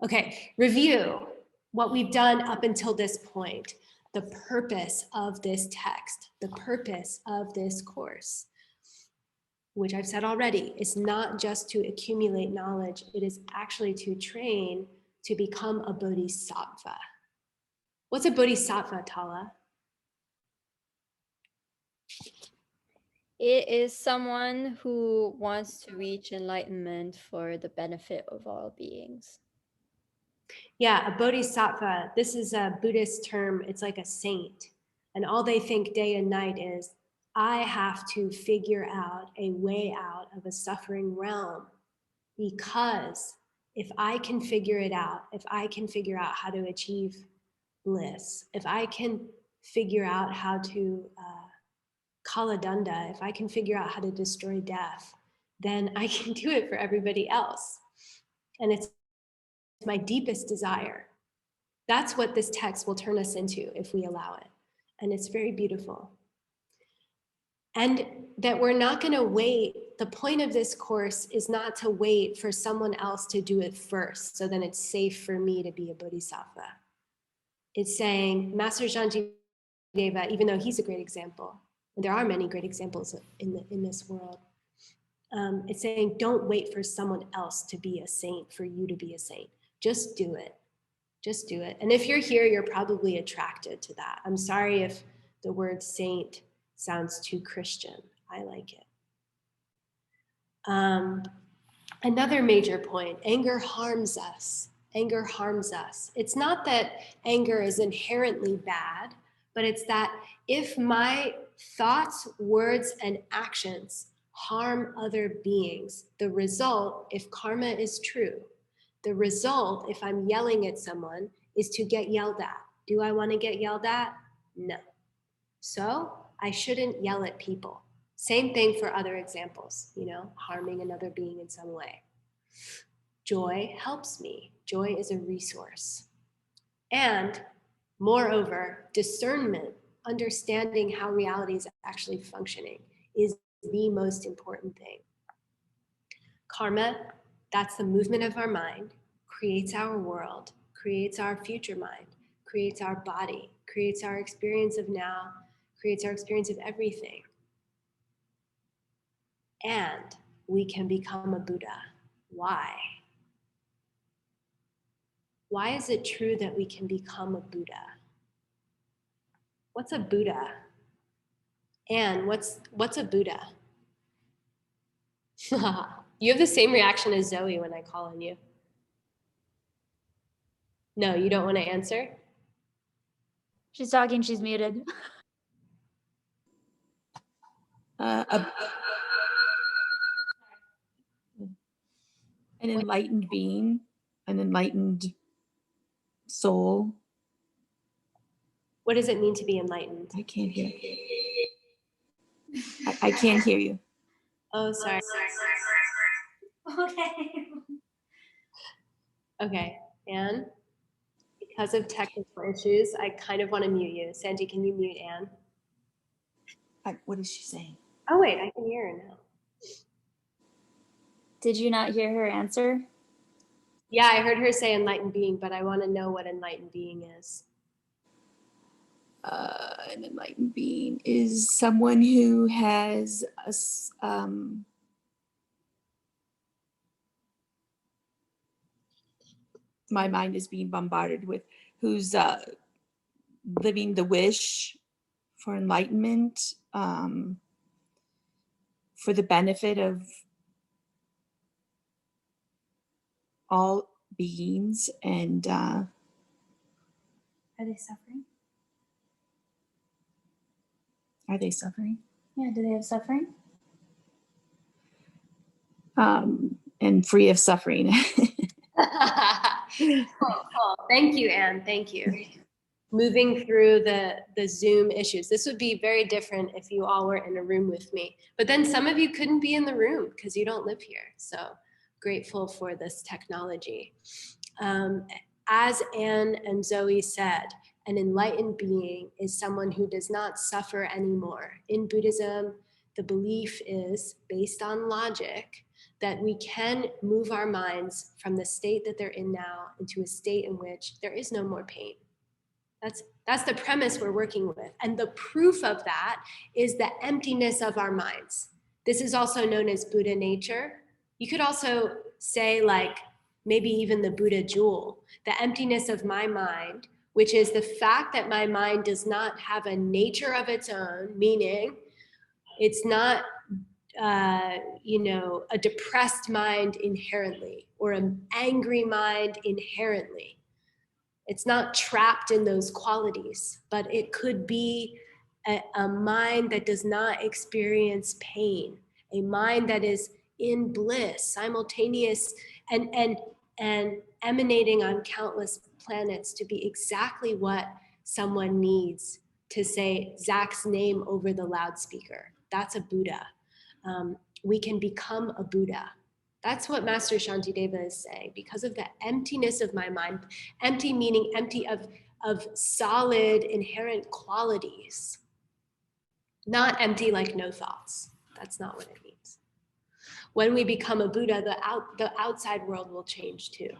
Speaker 1: Okay, review what we've done up until this point, the purpose of this text, the purpose of this course, which I've said already, is not just to accumulate knowledge, it is actually to train to become a bodhisattva. What's a bodhisattva, Tala?
Speaker 2: It is someone who wants to reach enlightenment for the benefit of all beings.
Speaker 1: Yeah, a bodhisattva, this is a Buddhist term. It's like a saint. And all they think day and night is, I have to figure out a way out of a suffering realm, because if I can figure it out, if I can figure out how to achieve bliss, if I can figure out how to kaladanda, if I can figure out how to destroy death, then I can do it for everybody else. And it's my deepest desire. That's what this text will turn us into if we allow it. And it's very beautiful. And that we're not going to wait. The point of this course is not to wait for someone else to do it first, so then it's safe for me to be a bodhisattva. It's saying, Master Shanti Deva, even though he's a great example, and there are many great examples in this world, it's saying, don't wait for someone else to be a saint, for you to be a saint. Just do it. Just do it. And if you're here, you're probably attracted to that. I'm sorry if the word saint sounds too Christian. I like it. Another major point, anger harms us. Anger harms us. It's not that anger is inherently bad, but it's that if my thoughts, words, and actions harm other beings, the result, if karma is true, the result, if I'm yelling at someone, is to get yelled at. Do I want to get yelled at? No. So I shouldn't yell at people. Same thing for other examples, harming another being in some way. Joy helps me. Joy is a resource. And moreover, discernment, understanding how reality is actually functioning, is the most important thing. Karma, that's the movement of our mind, creates our world, creates our future mind, creates our body, creates our experience of now, creates our experience of everything. And we can become a Buddha. Why? Why is it true that we can become a Buddha? What's a Buddha? And what's a Buddha? You have the same reaction as Zoe when I call on you. No, you don't want to answer?
Speaker 11: She's talking, she's muted.
Speaker 12: An enlightened being, an enlightened soul.
Speaker 1: What does it mean to be enlightened?
Speaker 12: I can't hear. I can't hear you.
Speaker 1: Oh, sorry.
Speaker 11: Okay.
Speaker 1: Okay, Anne, because of technical issues, I kind of want to mute you. Sandy, can you mute Anne?
Speaker 12: What is she saying?
Speaker 1: Oh, wait, I can hear her now.
Speaker 11: Did you not hear her answer?
Speaker 1: Yeah, I heard her say enlightened being, but I want to know what enlightened being is.
Speaker 12: An enlightened being is someone who has my mind is being bombarded with, who's living the wish for enlightenment, for the benefit of all beings. And
Speaker 11: are they suffering?
Speaker 12: Are they suffering?
Speaker 11: Yeah, do they have suffering?
Speaker 12: And free of suffering.
Speaker 1: Cool. Thank you, Anne. Thank you. Moving through the Zoom issues. This would be very different if you all were in a room with me. But then some of you couldn't be in the room because you don't live here. So grateful for this technology. As Anne and Zoe said, an enlightened being is someone who does not suffer anymore. In Buddhism, the belief is based on logic that we can move our minds from the state that they're in now into a state in which there is no more pain. That's the premise we're working with. And the proof of that is the emptiness of our minds. This is also known as Buddha nature. You could also say, like, maybe even the Buddha jewel, the emptiness of my mind, which is the fact that my mind does not have a nature of its own, meaning It's not, you know, a depressed mind inherently or an angry mind inherently. It's not trapped in those qualities, but it could be a mind that does not experience pain, a mind that is in bliss, simultaneous and emanating on countless planets to be exactly what someone needs to say Zach's name over the loudspeaker. That's a Buddha. We can become a Buddha. That's what Master Shantideva is saying. Because of the emptiness of my mind, empty meaning empty of solid inherent qualities, not empty like no thoughts. That's not what it means. When we become a Buddha, the outside world will change too.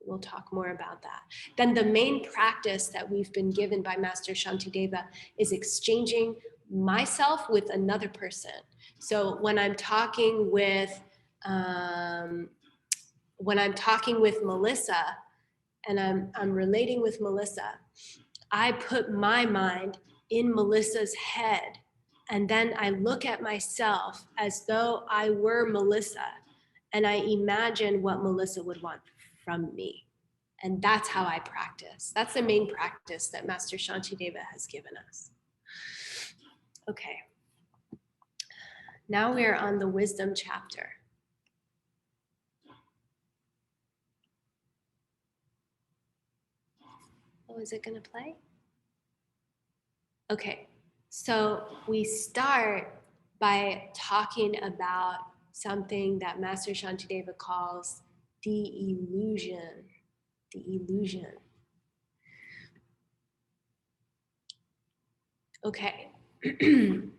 Speaker 1: We'll talk more about that. Then the main practice that we've been given by Master Shantideva is exchanging myself with another person. So when I'm talking with Melissa and I'm relating with Melissa, I put my mind in Melissa's head, and then I look at myself as though I were Melissa, and I imagine what Melissa would want from me. And that's how I practice. That's the main practice that Master Shantideva has given us. Okay. Now we are on the wisdom chapter. Oh, is it going to play? Okay, so we start by talking about something that Master Shantideva calls the illusion. The illusion. Okay,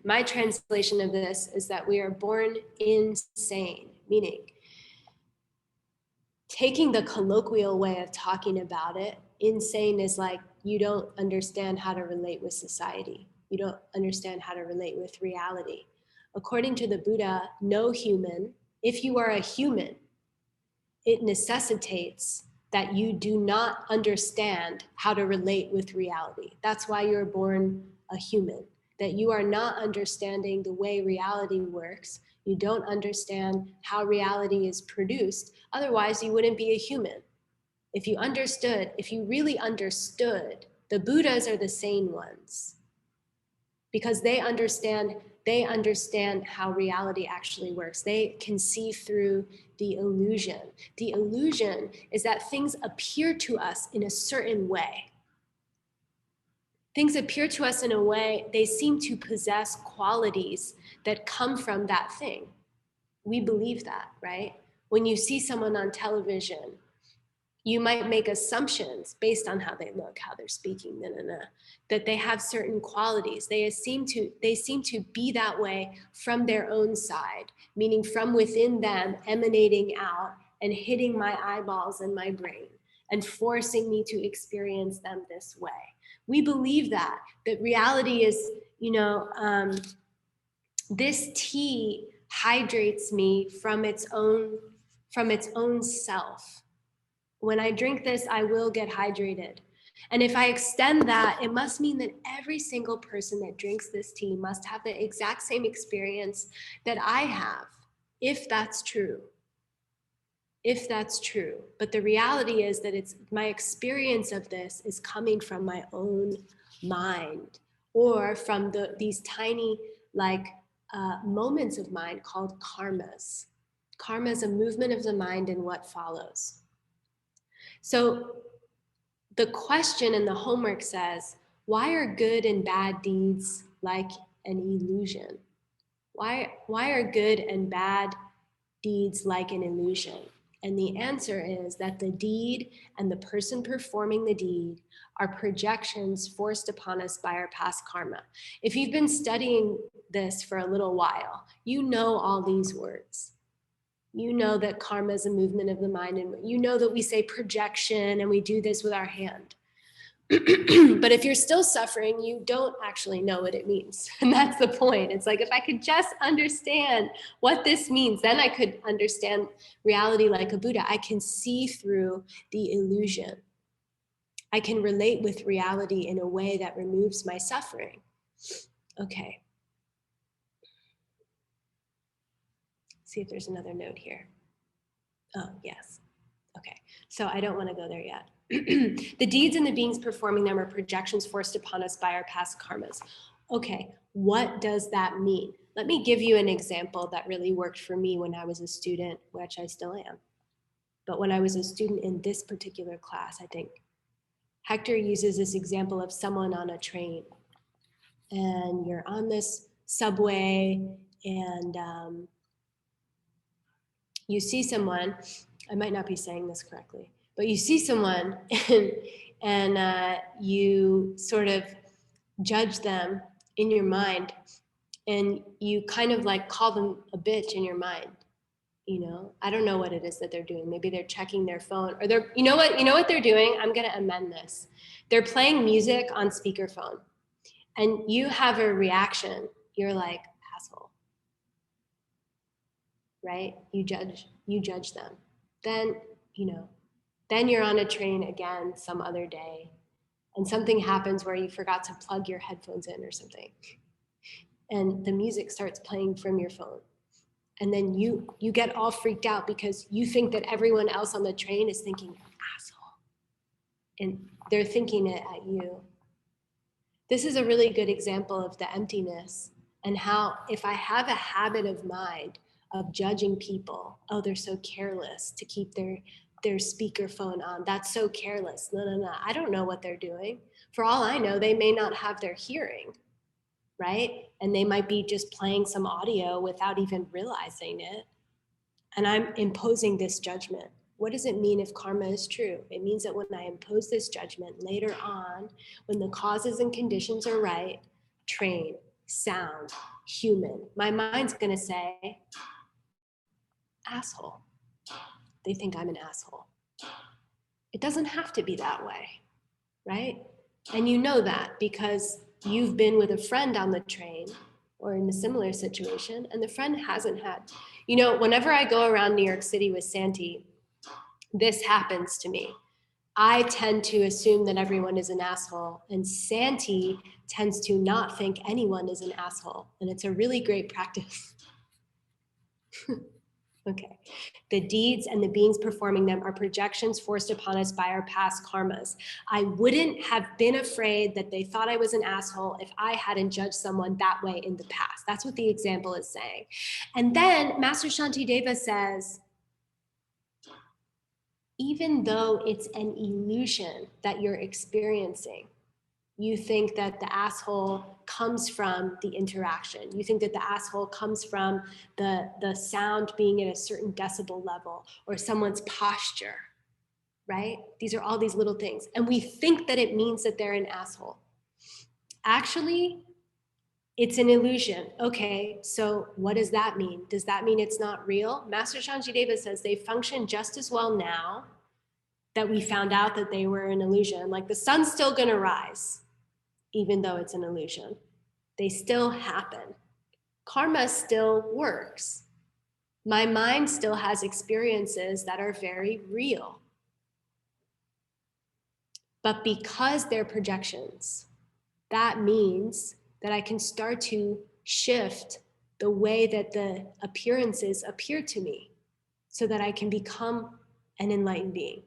Speaker 1: my translation of this is that we are born insane, meaning taking the colloquial way of talking about it, insane is like you don't understand how to relate with society. You don't understand how to relate with reality. According to the Buddha, no human, if you are a human, it necessitates that you do not understand how to relate with reality. That's why you're born a human, that you are not understanding the way reality works. You don't understand how reality is produced. Otherwise, you wouldn't be a human. If you understood, if you really understood, the Buddhas are the sane ones because they understand how reality actually works. They can see through the illusion. The illusion is that things appear to us in a certain way. Things appear to us in a way, they seem to possess qualities that come from that thing. We believe that, right? When you see someone on television, you might make assumptions based on how they look, how they're speaking, that they have certain qualities. They seem to be that way from their own side, meaning from within them, emanating out and hitting my eyeballs and my brain and forcing me to experience them this way. We believe that reality is, this tea hydrates me from its own self. When I drink this, I will get hydrated. And if I extend that, it must mean that every single person that drinks this tea must have the exact same experience that I have, if that's true. If that's true. But the reality is that it's my experience of this is coming from my own mind or from these tiny moments of mind called karmas. Karma is a movement of the mind and what follows. So the question in the homework says, why are good and bad deeds like an illusion? Why are good and bad deeds like an illusion? And the answer is that the deed and the person performing the deed are projections forced upon us by our past karma. If you've been studying this for a little while, you know all these words. You know that karma is a movement of the mind, and you know that we say projection and we do this with our hand. But if you're still suffering, you don't actually know what it means. And that's the point. It's like, if I could just understand what this means, then I could understand reality like a Buddha. I can see through the illusion. I can relate with reality in a way that removes my suffering. Okay. see if there's another note here. Oh, yes. Okay, so I don't want to go there yet. The deeds and the beings performing them are projections forced upon us by our past karmas. Okay, what does that mean? Let me give you an example that really worked for me when I was a student, which I still am. But when I was a student in this particular class, I think, Hector uses this example of someone on a train. And you're on this subway and you see someone, I might not be saying this correctly, but you see someone and you sort of judge them in your mind, and you kind of like call them a bitch in your mind. You know, I don't know what it is that they're doing. Maybe they're checking their phone, or they're, you know what they're doing? I'm going to amend this. They're playing music on speakerphone, and you have a reaction. You're like, asshole, right? You judge them. Then, then you're on a train again some other day, and something happens where you forgot to plug your headphones in or something, and the music starts playing from your phone. And then you get all freaked out because you think that everyone else on the train is thinking, asshole. And they're thinking it at you. This is a really good example of the emptiness, and how if I have a habit of mind of judging people, oh, they're so careless to keep their speakerphone on. That's so careless. No. I don't know what they're doing. For all I know, they may not have their hearing, right? And they might be just playing some audio without even realizing it. And I'm imposing this judgment. What does it mean if karma is true? It means that when I impose this judgment later on, when the causes and conditions are right, train, sound, human, my mind's gonna say, asshole. They think I'm an asshole. It doesn't have to be that way, right? And you know that because you've been with a friend on the train or in a similar situation, and the friend hasn't had, whenever I go around New York City with Santi, this happens to me. I tend to assume that everyone is an asshole, and Santi tends to not think anyone is an asshole. And it's a really great practice. Okay. The deeds and the beings performing them are projections forced upon us by our past karmas. I wouldn't have been afraid that they thought I was an asshole if I hadn't judged someone that way in the past. That's what the example is saying. And then Master Shantideva says, even though it's an illusion that you're experiencing, you think that the asshole comes from the interaction. You think that the asshole comes from the sound being at a certain decibel level or someone's posture, right? These are all these little things. And we think that it means that they're an asshole. Actually, it's an illusion. Okay, so what does that mean? Does that mean it's not real? Master Shantideva says they function just as well now that we found out that they were an illusion. Like the sun's still gonna rise, even though it's an illusion. They still happen. Karma still works. My mind still has experiences that are very real. But because they're projections, that means that I can start to shift the way that the appearances appear to me so that I can become an enlightened being.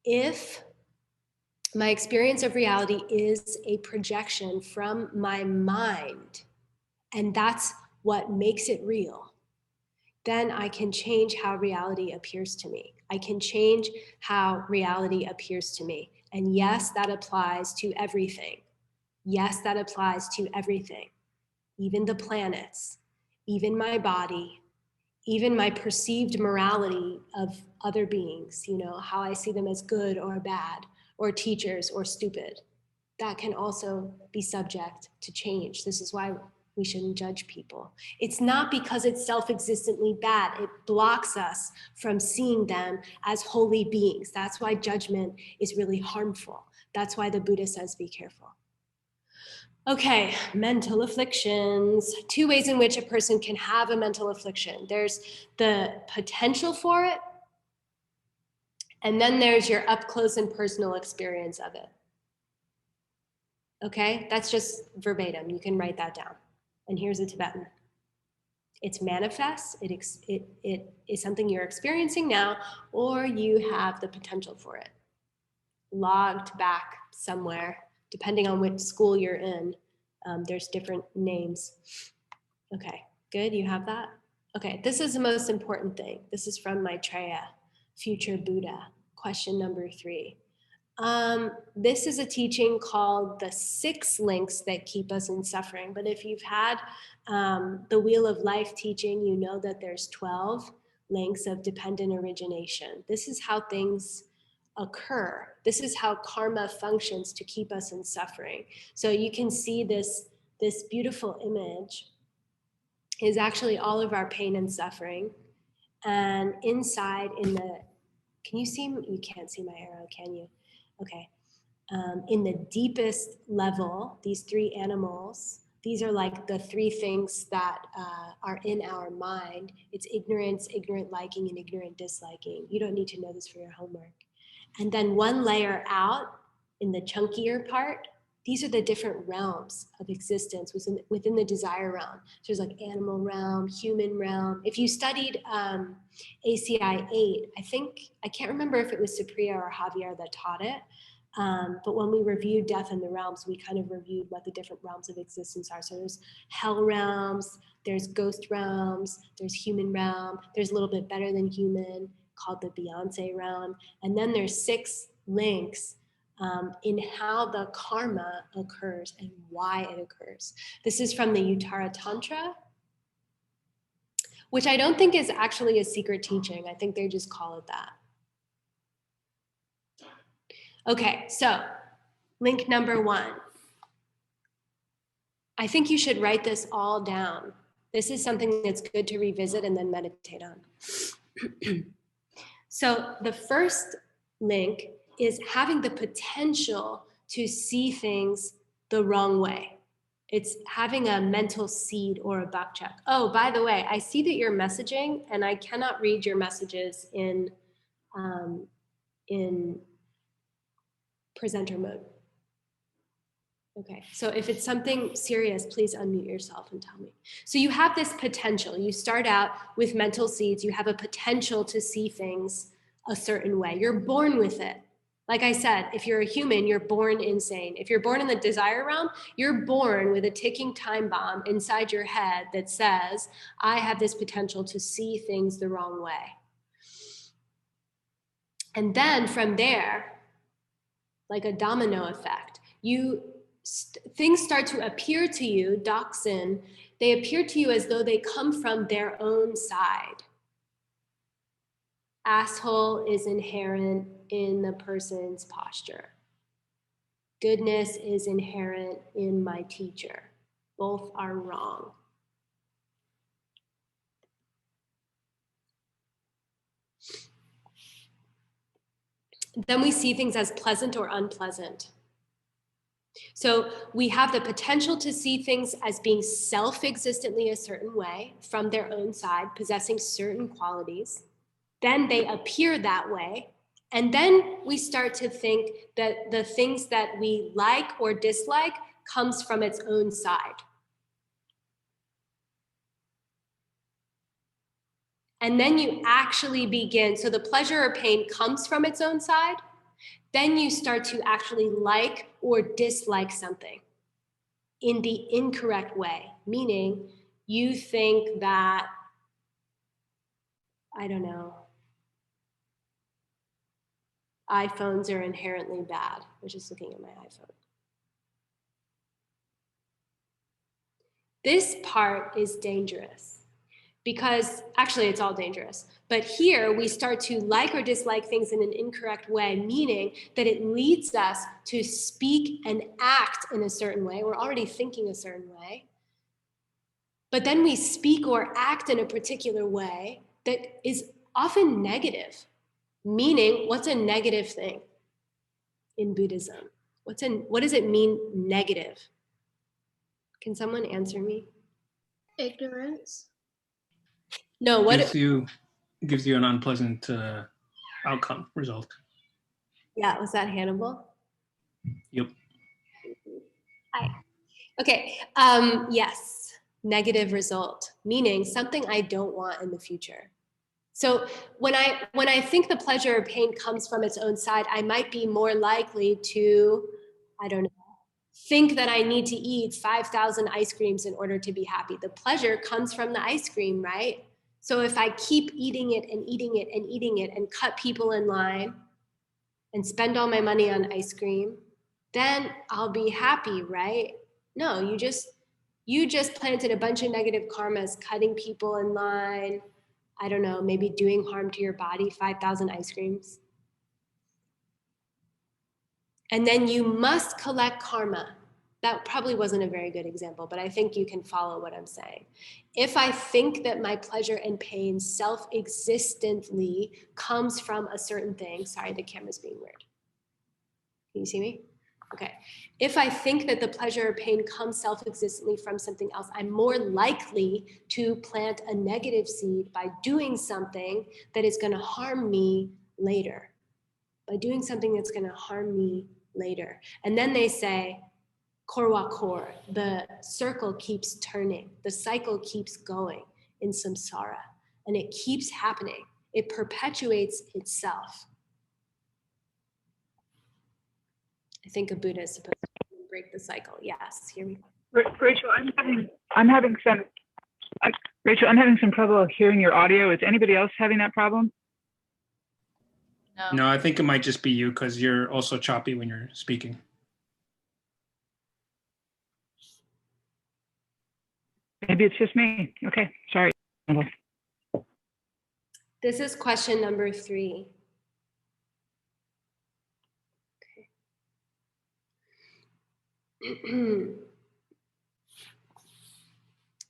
Speaker 1: If my experience of reality is a projection from my mind, and that's what makes it real, then I can change how reality appears to me. I can change how reality appears to me. And yes, that applies to everything. Yes, that applies to everything. Even the planets, even my body, even my perceived morality of other beings, how I see them as good or bad, or teachers or stupid. That can also be subject to change. This is why we shouldn't judge people. It's not because it's self-existently bad. It blocks us from seeing them as holy beings. That's why judgment is really harmful. That's why the Buddha says, be careful. Okay, mental afflictions. 2 ways in which a person can have a mental affliction. There's the potential for it, and then there's your up close and personal experience of it. Okay, that's just verbatim. You can write that down. And here's a Tibetan. It's manifest, it is something you're experiencing now, or you have the potential for it. Logged back somewhere, depending on which school you're in. There's different names. Okay, good, you have that? Okay, this is the most important thing. This is from Maitreya, future Buddha, question number 3. This is a teaching called the 6 links that keep us in suffering. But if you've had the Wheel of Life teaching, you know that there's 12 links of dependent origination. This is how things occur. This is how karma functions to keep us in suffering. So you can see this beautiful image is actually all of our pain and suffering. And inside in the, can you see, you can't see my arrow, can you? Okay. In the deepest level, these 3 animals, these are like the 3 things that are in our mind. It's ignorance, ignorant liking, and ignorant disliking. You don't need to know this for your homework. And then 1 layer out in the chunkier part, these are the different realms of existence within the desire realm. So there's like animal realm, human realm. If you studied ACI8, I can't remember if it was Supriya or Javier that taught it, but when we reviewed Death in the Realms, we kind of reviewed what the different realms of existence are. So there's hell realms, there's ghost realms, there's human realm, there's a little bit better than human called the Beyonce realm. And then there's 6 links in how the karma occurs and why it occurs. This is from the Uttara Tantra, which I don't think is actually a secret teaching. I think they just call it that. Okay, so link number 1. I think you should write this all down. This is something that's good to revisit and then meditate on. So the first link is having the potential to see things the wrong way. It's having a mental seed or a buck check. Oh, by the way, I see that you're messaging and I cannot read your messages in presenter mode. Okay, so if it's something serious, please unmute yourself and tell me. So you have this potential. You start out with mental seeds. You have a potential to see things a certain way. You're born with it. Like I said, if you're a human, you're born insane. If you're born in the desire realm, you're born with a ticking time bomb inside your head that says, I have this potential to see things the wrong way. And then from there, like a domino effect, things start to appear to you, doxin, they appear to you as though they come from their own side. Asshole is inherent in the person's posture. Goodness is inherent in my teacher. Both are wrong. Then we see things as pleasant or unpleasant. So we have the potential to see things as being self-existently a certain way from their own side, possessing certain qualities. Then they appear that way. And then we start to think that the things that we like or dislike comes from its own side. And then you actually begin, so the pleasure or pain comes from its own side. Then you start to actually like or dislike something in the incorrect way, meaning you think that, I don't know, iPhones are inherently bad. I was just looking at my iPhone. This part is dangerous because actually it's all dangerous. But here we start to like or dislike things in an incorrect way, meaning that it leads us to speak and act in a certain way. We're already thinking a certain way. But then we speak or act in a particular way that is often negative, meaning what's a negative thing in Buddhism? What does it mean negative? Can someone answer me?
Speaker 13: Ignorance.
Speaker 1: No, what
Speaker 14: gives you an unpleasant outcome result.
Speaker 1: Yeah, was that Hannibal?
Speaker 14: Yep.
Speaker 1: Hi. Okay. Yes. negative result, meaning something I don't want in the future. So when I think the pleasure or pain comes from its own side, I might be more likely to, I don't know, think that I need to eat 5,000 ice creams in order to be happy. The pleasure comes from the ice cream, right? So if I keep eating it and eating it and eating it and cut people in line and spend all my money on ice cream, then I'll be happy, right? No, you just planted a bunch of negative karmas, cutting people in line, I don't know, maybe doing harm to your body, 5,000 ice creams. And then you must collect karma. That probably wasn't a very good example, but I think you can follow what I'm saying. If I think that my pleasure and pain self-existently comes from a certain thing, sorry, the camera's being weird. Can you see me? Okay. If I think that the pleasure or pain comes self-existently from something else, I'm more likely to plant a negative seed by doing something that is going to harm me later. By doing something that's going to harm me later. And then they say, korwa kor, the circle keeps turning, the cycle keeps going in samsara, and it keeps happening. It perpetuates itself. I think a Buddha is supposed to break the cycle. Yes, here we go.
Speaker 15: Rachel, I'm having some trouble hearing your audio. Is anybody else having that problem?
Speaker 14: No, I think it might just be you because you're also choppy when you're speaking.
Speaker 15: Maybe it's just me. Okay, sorry.
Speaker 1: This is question number 3. Okay.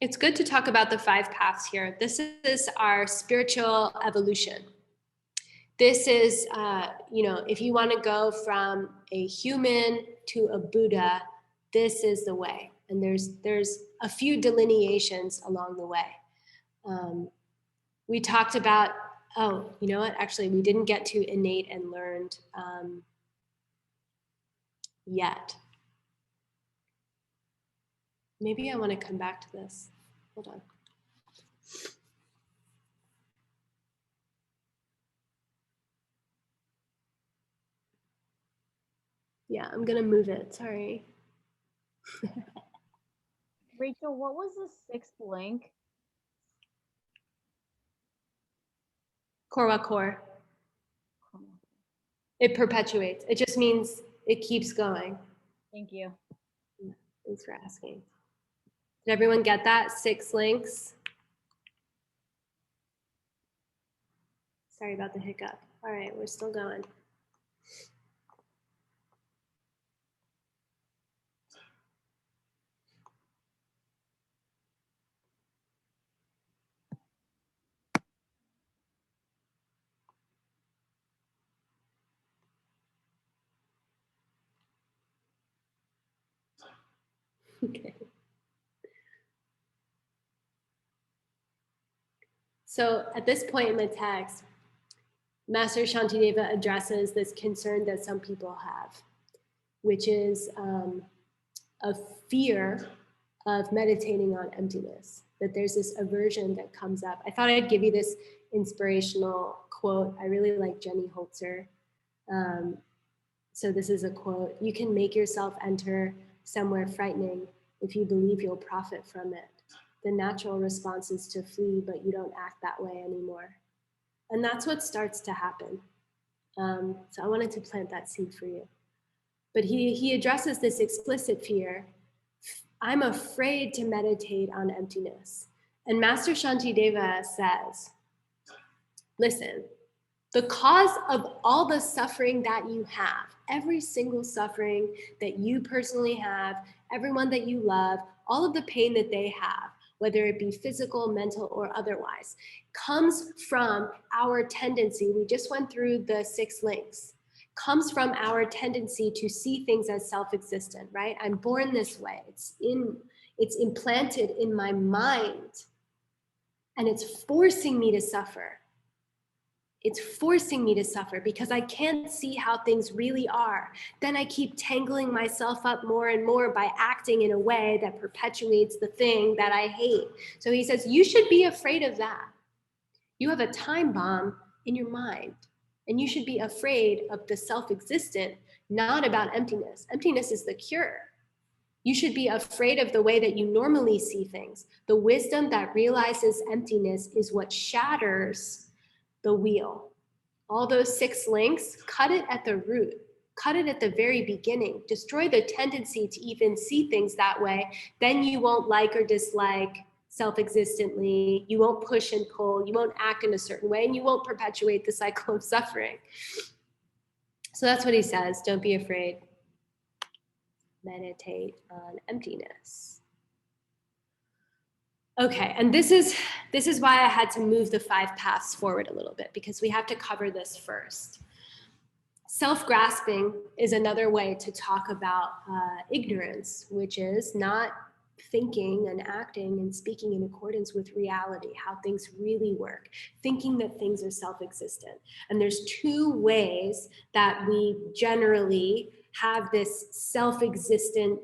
Speaker 1: It's good to talk about the 5 paths here. This is our spiritual evolution. This is, if you want to go from a human to a Buddha, this is the way. And there's a few delineations along the way. We talked about, oh, you know what? Actually, we didn't get to innate and learned yet. Maybe I want to come back to this. Hold on. Yeah, I'm going to move it. Sorry.
Speaker 10: Rachel, what was the 6th link?
Speaker 1: Korwa kor. It perpetuates. It just means it keeps going.
Speaker 10: Thank you.
Speaker 1: Thanks for asking. Did everyone get that? 6 links? Sorry about the hiccup. All right, we're still going. Okay. So at this point in the text, Master Shantideva addresses this concern that some people have, which is a fear of meditating on emptiness, that there's this aversion that comes up. I thought I'd give you this inspirational quote. I really like Jenny Holzer. So this is a quote: "You can make yourself enter somewhere frightening if you believe you'll profit from it. The natural response is to flee, but you don't act that way anymore." And that's what starts to happen. So I wanted to plant that seed for you. But he addresses this explicit fear. I'm afraid to meditate on emptiness. And Master Shantideva says, listen, the cause of all the suffering that you have, every single suffering that you personally have, everyone that you love, all of the pain that they have, whether it be physical, mental, or otherwise, comes from our tendency. We just went through the 6 links. Comes from our tendency to see things as self-existent, right? I'm born this way. It's implanted in my mind, and it's forcing me to suffer. It's forcing me to suffer because I can't see how things really are. Then I keep tangling myself up more and more by acting in a way that perpetuates the thing that I hate. So he says, you should be afraid of that. You have a time bomb in your mind, and you should be afraid of the self-existent, not about emptiness. Emptiness is the cure. You should be afraid of the way that you normally see things. The wisdom that realizes emptiness is what shatters the wheel. All those 6 links, cut it at the root. Cut it at the very beginning. Destroy the tendency to even see things that way. Then you won't like or dislike self-existently. You won't push and pull. You won't act in a certain way, and you won't perpetuate the cycle of suffering. So that's what he says. Don't be afraid. Meditate on emptiness. Okay, and this is why I had to move the 5 paths forward a little bit, because we have to cover this first. Self-grasping is another way to talk about ignorance, which is not thinking and acting and speaking in accordance with reality, how things really work, thinking that things are self-existent. And there's 2 ways that we generally have this self-existent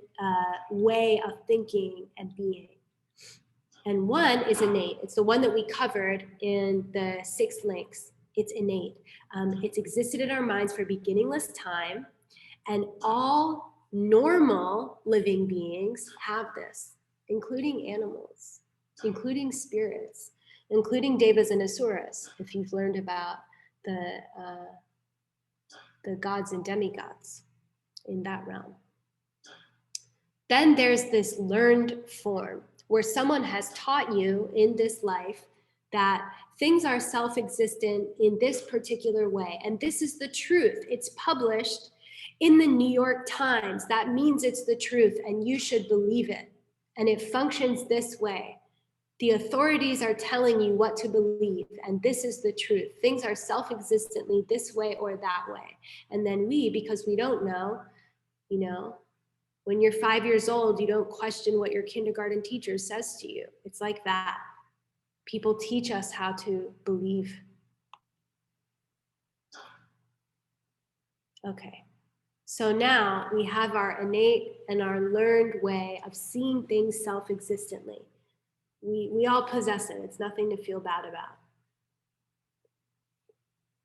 Speaker 1: way of thinking and being. And one is innate. It's the one that we covered in the 6 links. It's innate. It's existed in our minds for beginningless time, and all normal living beings have this, including animals, including spirits, including devas and asuras, if you've learned about the gods and demigods in that realm. Then there's this learned form, where someone has taught you in this life that things are self-existent in this particular way. And this is the truth. It's published in the New York Times. That means it's the truth, and you should believe it. And it functions this way. The authorities are telling you what to believe, and this is the truth. Things are self-existently this way or that way. And then we, because we don't know, you know, when you're 5 years old, you don't question what your kindergarten teacher says to you. It's like that. People teach us how to believe. Okay, so now we have our innate and our learned way of seeing things self-existently. We all possess it. It's nothing to feel bad about.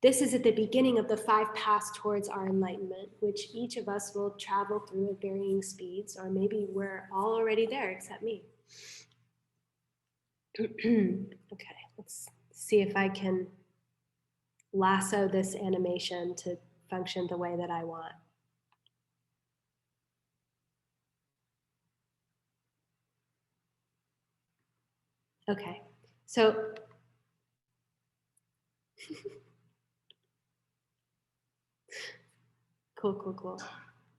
Speaker 1: This is at the beginning of the 5 paths towards our enlightenment, which each of us will travel through at varying speeds, or maybe we're all already there except me. Okay, let's see if I can lasso this animation to function the way that I want. Okay, so Cool.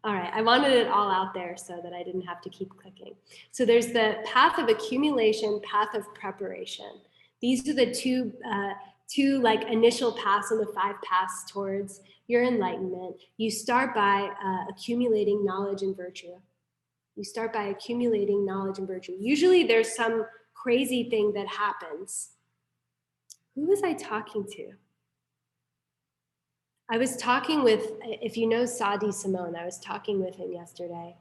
Speaker 1: All right, I wanted it all out there so that I didn't have to keep clicking. So there's the path of accumulation, path of preparation. These are the two like initial paths in the 5 paths towards your enlightenment. You start by accumulating knowledge and virtue. You start by accumulating knowledge and virtue. Usually there's some crazy thing that happens. Who was I talking to? I was talking with, if you know Sadi Simone, I was talking with him yesterday,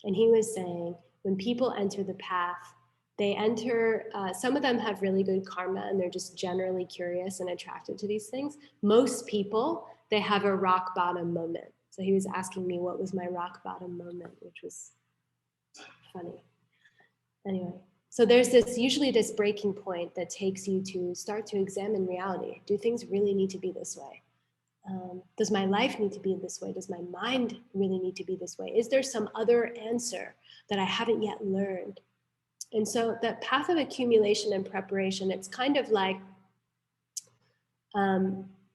Speaker 1: and he was saying when people enter the path, they enter, some of them have really good karma and they're just generally curious and attracted to these things. Most people, they have a rock bottom moment. So he was asking me what was my rock bottom moment, which was funny. Anyway, so there's usually this breaking point that takes you to start to examine reality. Do things really need to be this way? Does my life need to be this way? Does my mind really need to be this way? Is there some other answer that I haven't yet learned? And so the path of accumulation and preparation, it's kind of like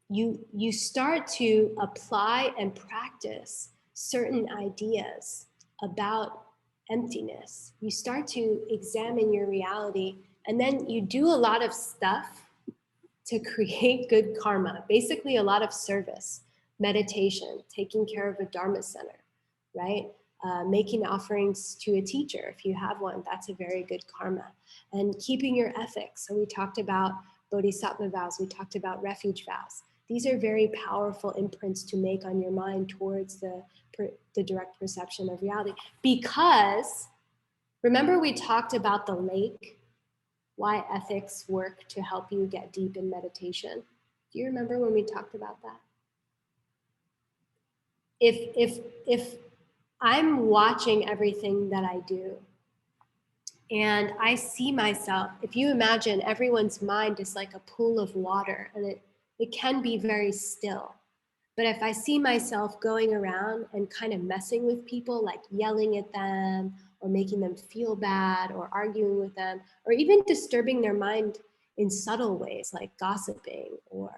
Speaker 1: you start to apply and practice certain ideas about emptiness. You start to examine your reality, and then you do a lot of stuff to create good karma, basically a lot of service, meditation, taking care of a Dharma center, right? Making offerings to a teacher, if you have one, that's a very good karma. And keeping your ethics. So we talked about Bodhisattva vows, we talked about refuge vows. These are very powerful imprints to make on your mind towards the direct perception of reality. Because remember we talked about the lake, why ethics work to help you get deep in meditation. Do you remember when we talked about that? If I'm watching everything that I do and I see myself, if you imagine everyone's mind is like a pool of water and it can be very still. But if I see myself going around and kind of messing with people, like yelling at them or making them feel bad or arguing with them, or even disturbing their mind in subtle ways like gossiping or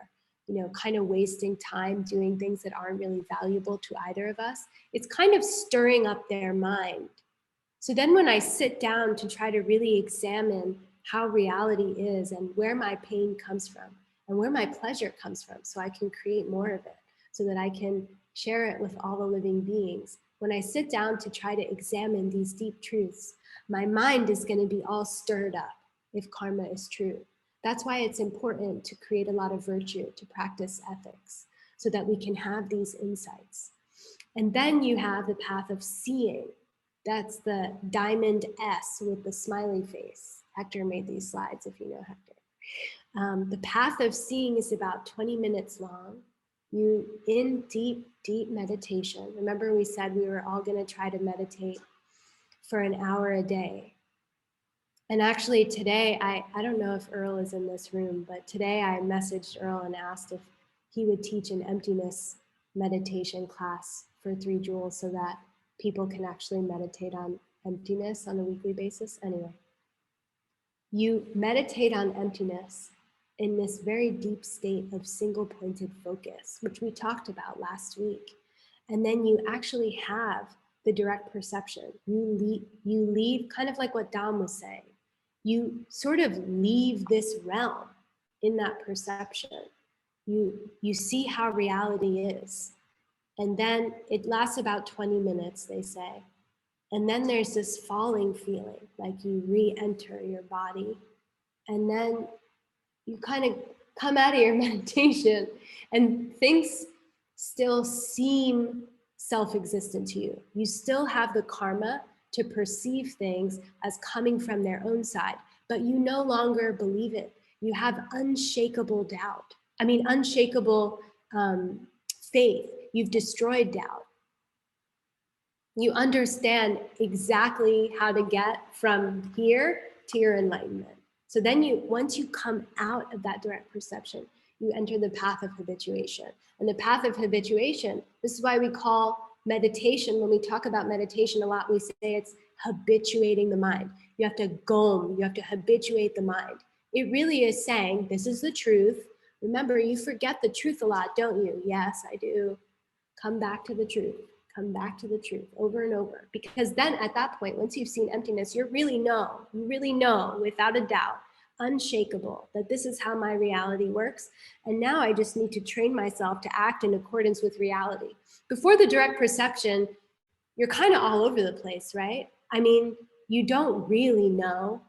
Speaker 1: kind of wasting time doing things that aren't really valuable to either of us, it's kind of stirring up their mind. So then when I sit down to try to really examine how reality is and where my pain comes from and where my pleasure comes from, so I can create more of it, so that I can share it with all the living beings. When I sit down to try to examine these deep truths, my mind is going to be all stirred up if karma is true. That's why it's important to create a lot of virtue, to practice ethics, so that we can have these insights. And then you have the path of seeing. That's the diamond S with the smiley face. Hector made these slides, if you know Hector. The path of seeing is about 20 minutes long. You in deep, deep meditation. Remember we said we were all going to try to meditate for an hour a day. And actually today, I don't know if Earl is in this room, but today I messaged Earl and asked if he would teach an emptiness meditation class for 3 Joules so that people can actually meditate on emptiness on a weekly basis. Anyway, you meditate on emptiness in this very deep state of single-pointed focus, which we talked about last week. And then you actually have the direct perception. You leave kind of like what Dom was saying. You sort of leave this realm in that perception. You see how reality is. And then it lasts about 20 minutes, they say. And then there's this falling feeling, like you re-enter your body. And then you kind of come out of your meditation and things still seem self-existent to you. You still have the karma to perceive things as coming from their own side, but you no longer believe it. You have unshakable doubt. I mean, unshakable faith. You've destroyed doubt. You understand exactly how to get from here to your enlightenment. So then once you come out of that direct perception, you enter the path of habituation. And the path of habituation, this is why we call meditation, when we talk about meditation a lot, we say it's habituating the mind. You have to gom, you have to habituate the mind. It really is saying, this is the truth. Remember, you forget the truth a lot, don't you? Yes, I do. Come back to the truth. Come back to the truth over and over. Because then at that point, once you've seen emptiness, you really know without a doubt, unshakable, that this is how my reality works. And now I just need to train myself to act in accordance with reality. Before the direct perception, you're kind of all over the place, right? I mean, you don't really know.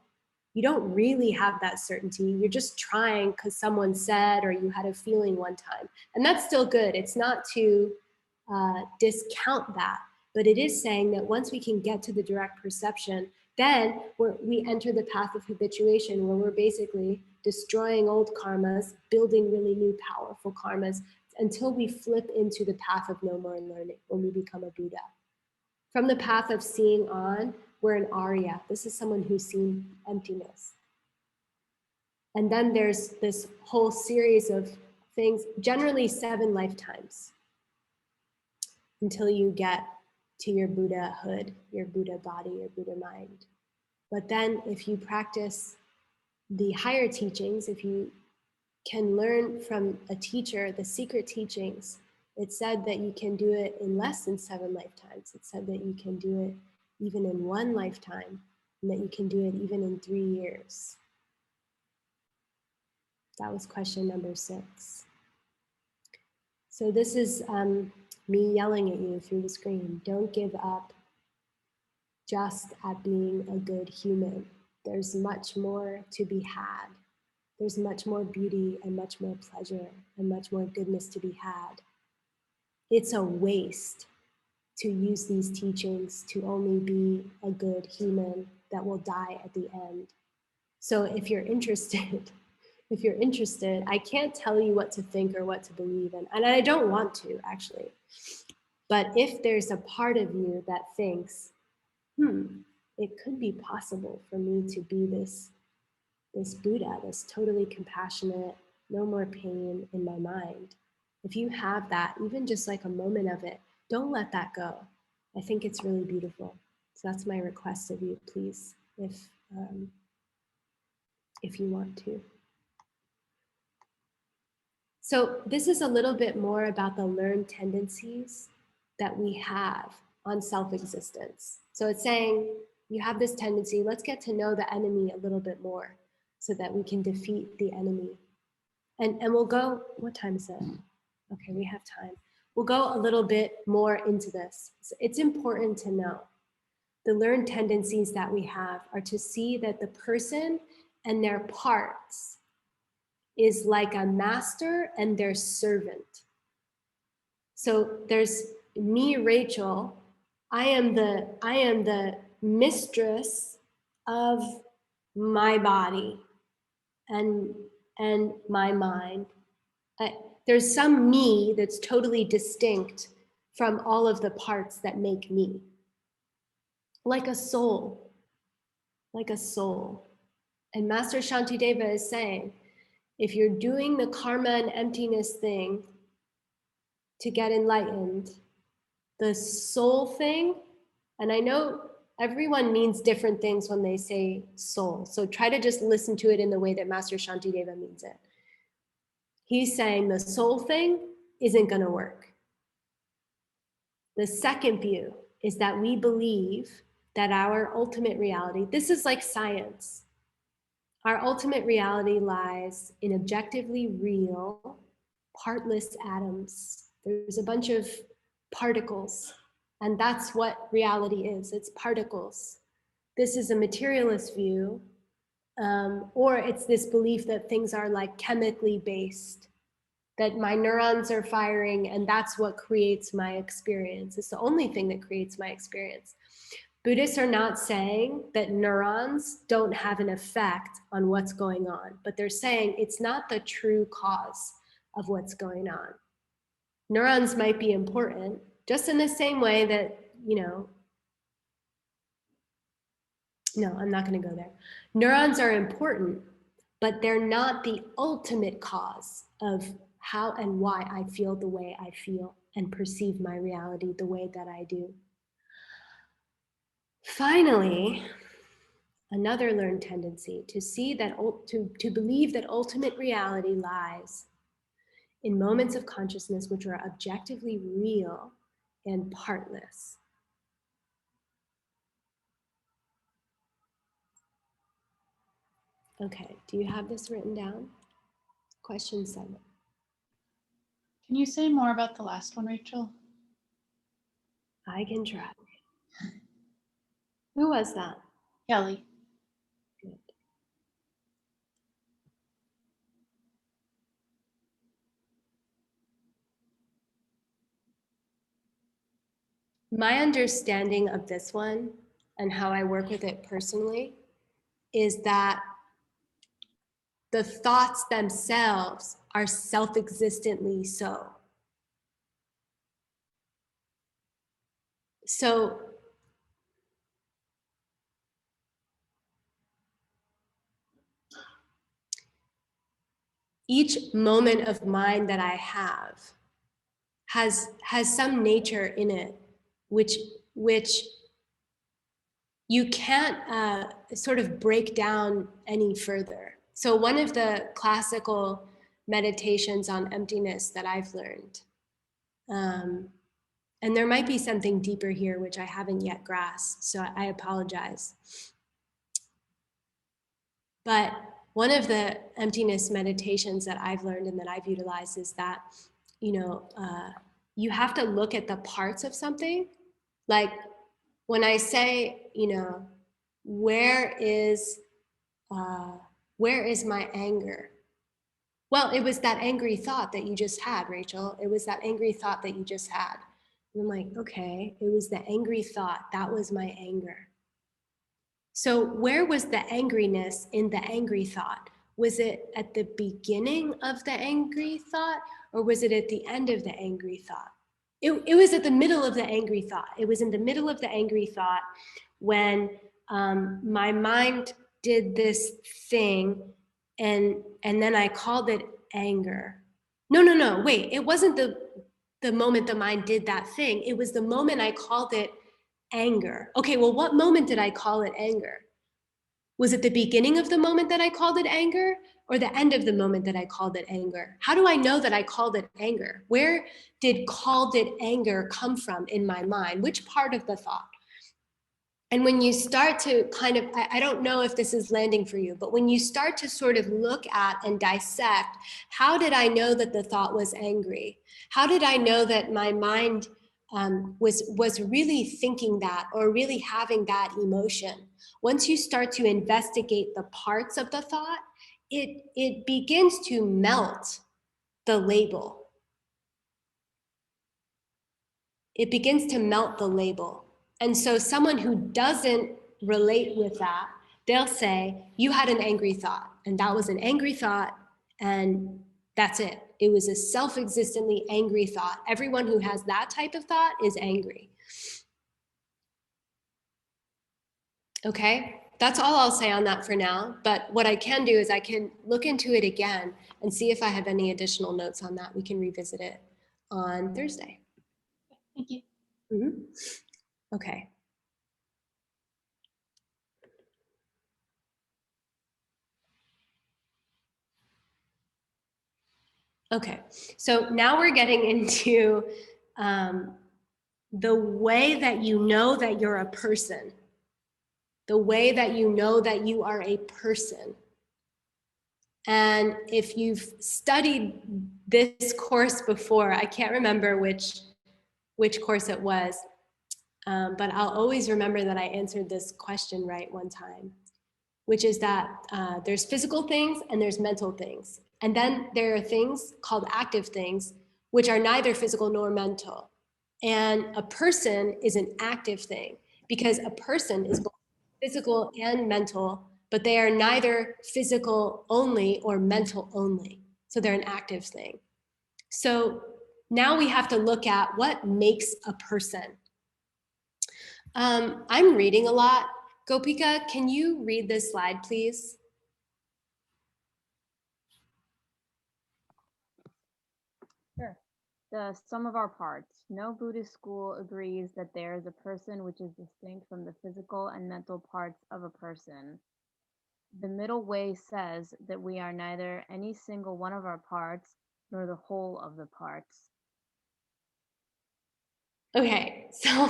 Speaker 1: You don't really have that certainty. You're just trying because someone said or you had a feeling one time. And that's still good. It's not to discount that, but it is saying that once we can get to the direct perception, then we enter the path of habituation, where we're basically destroying old karmas, building really new powerful karmas, until we flip into the path of no more learning, when we become a Buddha. From the path of seeing on, we're an Arya. This is someone who's seen emptiness. And then there's this whole series of things, generally 7 lifetimes, until you get to your Buddhahood, your Buddha body, your Buddha mind. But then if you practice the higher teachings, if you can learn from a teacher the secret teachings, it's said that you can do it in less than 7 lifetimes. It's said that you can do it even in 1 lifetime, and that you can do it even in 3 years. That was question number 6. So this is me yelling at you through the screen. Don't give up just at being a good human. There's much more to be had. there's much more beauty and much more pleasure and much more goodness to be had. It's a waste to use these teachings to only be a good human that will die at the end. So if you're interested, I can't tell you what to think or what to believe in, and I don't want to actually. But if there's a part of you that thinks, it could be possible for me to be this Buddha, this totally compassionate, no more pain in my mind. If you have that, even just like a moment of it, don't let that go. I think it's really beautiful. So that's my request of you, please, if you want to. So this is a little bit more about the learned tendencies that we have on self-existence. So it's saying you have this tendency, let's get to know the enemy a little bit more so that we can defeat the enemy. And we'll go, what time is it? Okay, we have time. We'll go a little bit more into this. It's important to know the learned tendencies that we have are to see that the person and their parts is like a master and their servant. So there's me, Rachel. I am the mistress of my body and my mind. There's some me that's totally distinct from all of the parts that make me. Like a soul. And Master Shantideva is saying, if you're doing the karma and emptiness thing to get enlightened, the soul thing, and I know everyone means different things when they say soul, so try to just listen to it in the way that Master Shantideva means it. He's saying the soul thing isn't going to work. The second view is that we believe that our ultimate reality, this is like science. Our ultimate reality lies in objectively real, partless atoms. There's a bunch of particles, and that's what reality is. It's particles. This is a materialist view, or it's this belief that things are like chemically based, that my neurons are firing and that's what creates my experience. It's the only thing that creates my experience. Buddhists are not saying that neurons don't have an effect on what's going on, but they're saying it's not the true cause of what's going on. Neurons might be important, just in the same way that, no, I'm not going to go there. Neurons are important, but they're not the ultimate cause of how and why I feel the way I feel and perceive my reality the way that I do. Finally, another learned tendency to see that, to believe that ultimate reality lies in moments of consciousness which are objectively real and partless. Okay, do you have this written down? Question 7.
Speaker 16: Can you say more about the last one, Rachel?
Speaker 1: I can try. Who was that?
Speaker 16: Kelly.
Speaker 1: Good. My understanding of this one and how I work with it personally is that the thoughts themselves are self-existently so. So each moment of mind that I have has some nature in it, which you can't sort of break down any further. So one of the classical meditations on emptiness that I've learned, and there might be something deeper here which I haven't yet grasped, so I apologize. But one of the emptiness meditations that I've learned and that I've utilized is that, you have to look at the parts of something. Like when I say, where is Where is my anger? Well, it was that angry thought that you just had, Rachel. It was that angry thought that you just had. And I'm like, okay, it was the angry thought. That was my anger. So where was the angriness in the angry thought? Was it at the beginning of the angry thought, or was it at the end of the angry thought? It was at the middle of the angry thought. It was in the middle of the angry thought when my mind did this thing, and then I called it anger. No, wait, it wasn't the moment the mind did that thing. It was the moment I called it anger. Okay, well, what moment did I call it anger? Was it the beginning of the moment that I called it anger, or the end of the moment that I called it anger? How do I know that I called it anger? Where did called it anger come from in my mind? Which part of the thought? And when you start to kind of, I don't know if this is landing for you, but when you start to sort of look at and dissect, how did I know that the thought was angry? How did I know that my mind was really thinking that, or really having that emotion? Once you start to investigate the parts of the thought, it begins to melt the label. It begins to melt the label. And so someone who doesn't relate with that, they'll say, you had an angry thought, and that was an angry thought, and that's it. It was a self-existently angry thought. Everyone who has that type of thought is angry. Okay, that's all I'll say on that for now. But what I can do is I can look into it again and see if I have any additional notes on that. We can revisit it on Thursday.
Speaker 16: Thank you.
Speaker 1: Mm-hmm. Okay. Okay, so now we're getting into the way that you know that you're a person, the way that you know that you are a person. And if you've studied this course before, I can't remember which course it was, but I'll always remember that I answered this question right one time, which is that there's physical things and there's mental things. And then there are things called active things, which are neither physical nor mental. And a person is an active thing because a person is both physical and mental, but they are neither physical only or mental only. So they're an active thing. So now we have to look at what makes a person. I'm reading a lot. Gopika, can you read this slide, please?
Speaker 10: Sure. The sum of our parts. No Buddhist school agrees that there is a person which is distinct from the physical and mental parts of a person. The middle way says that we are neither any single one of our parts nor the whole of the parts.
Speaker 1: Okay, so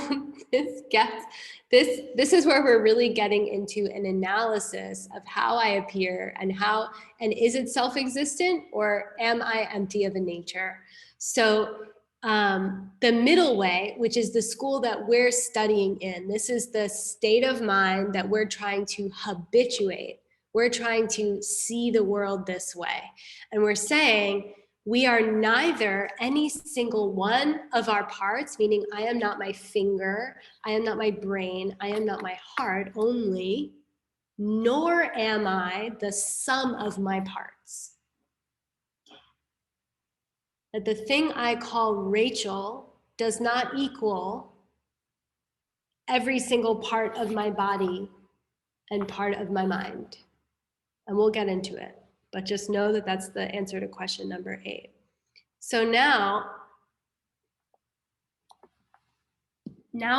Speaker 1: this is where we're really getting into an analysis of how I appear and is it self-existent or am I empty of a nature? So the middle way, which is the school that we're studying in, this is the state of mind that we're trying to habituate. We're trying to see the world this way. And we're saying, we are neither any single one of our parts, meaning I am not my finger, I am not my brain, I am not my heart only, nor am I the sum of my parts. That the thing I call Rachel does not equal every single part of my body and part of my mind. And we'll get into it, but just know that that's the answer to question number 8. So now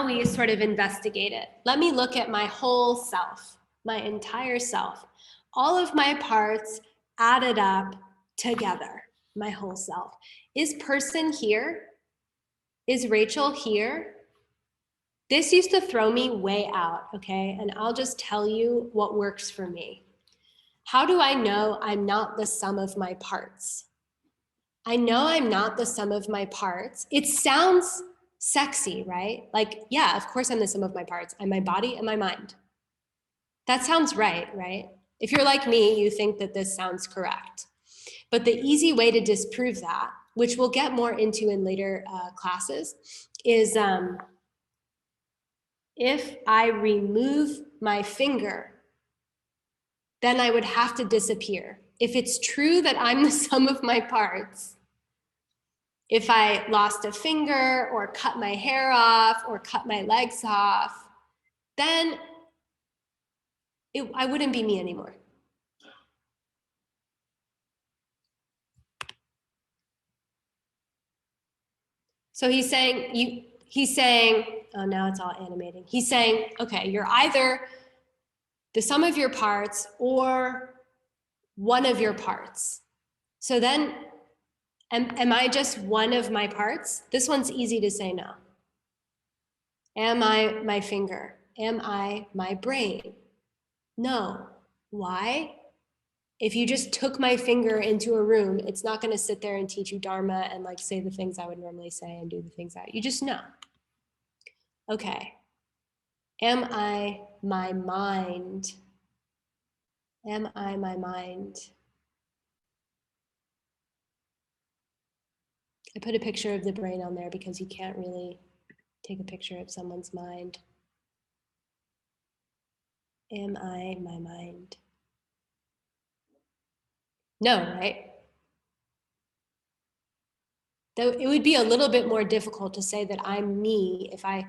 Speaker 1: we sort of investigate it. Let me look at my whole self, my entire self, all of my parts added up together, my whole self. Is person here? Is Rachel here? This used to throw me way out, okay? And I'll just tell you what works for me. How do I know I'm not the sum of my parts? I know I'm not the sum of my parts. It sounds sexy, right? Like, yeah, of course I'm the sum of my parts. I'm my body and my mind. That sounds right, right? If you're like me, you think that this sounds correct. But the easy way to disprove that, which we'll get more into in later classes, is if I remove my finger, then I would have to disappear. If it's true that I'm the sum of my parts, if I lost a finger or cut my hair off or cut my legs off, then I wouldn't be me anymore. So he's saying, oh, now it's all animating. He's saying, okay, you're either the sum of your parts or one of your parts. So then, am I just one of my parts? This one's easy to say no. Am I my finger? Am I my brain? No. Why? If you just took my finger into a room, it's not going to sit there and teach you Dharma and like say the things I would normally say and do the things that you just know. Okay. Am I my mind? Am I my mind? I put a picture of the brain on there because you can't really take a picture of someone's mind. Am I my mind? No, right? Though it would be a little bit more difficult to say that I'm me if I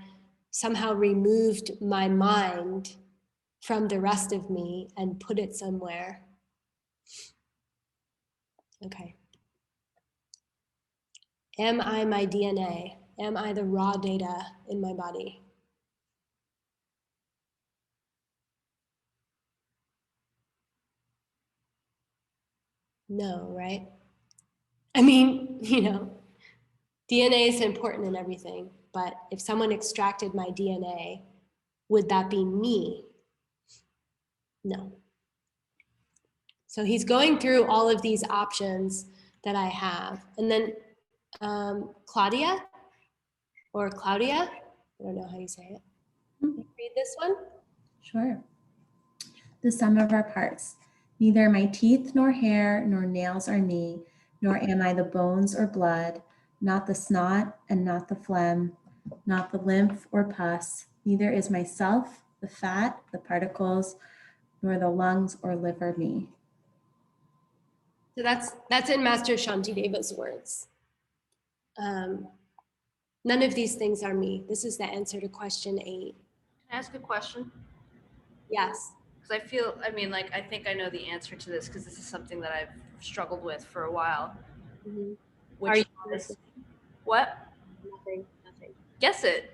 Speaker 1: somehow removed my mind from the rest of me and put it somewhere. Okay. Am I my DNA? Am I the raw data in my body? No, right? I mean, you know, DNA is important in everything, but if someone extracted my DNA, would that be me? No. So he's going through all of these options that I have. And then Claudia, or Claudia, I don't know how you say it. Can you read this one?
Speaker 17: Sure. The sum of our parts. Neither my teeth nor hair nor nails are me, nor am I the bones or blood, not the snot and not the phlegm, not the lymph or pus, neither is myself, the fat, the particles, nor the lungs or liver me.
Speaker 1: So that's in Master Shantideva's words. None of these things are me. This is the answer to question 8.
Speaker 5: Can I ask a question?
Speaker 1: Yes.
Speaker 5: Because I think I know the answer to this because this is something that I've struggled with for a while.
Speaker 1: Mm-hmm.
Speaker 5: Which is, what?
Speaker 1: Nothing.
Speaker 5: Guess it.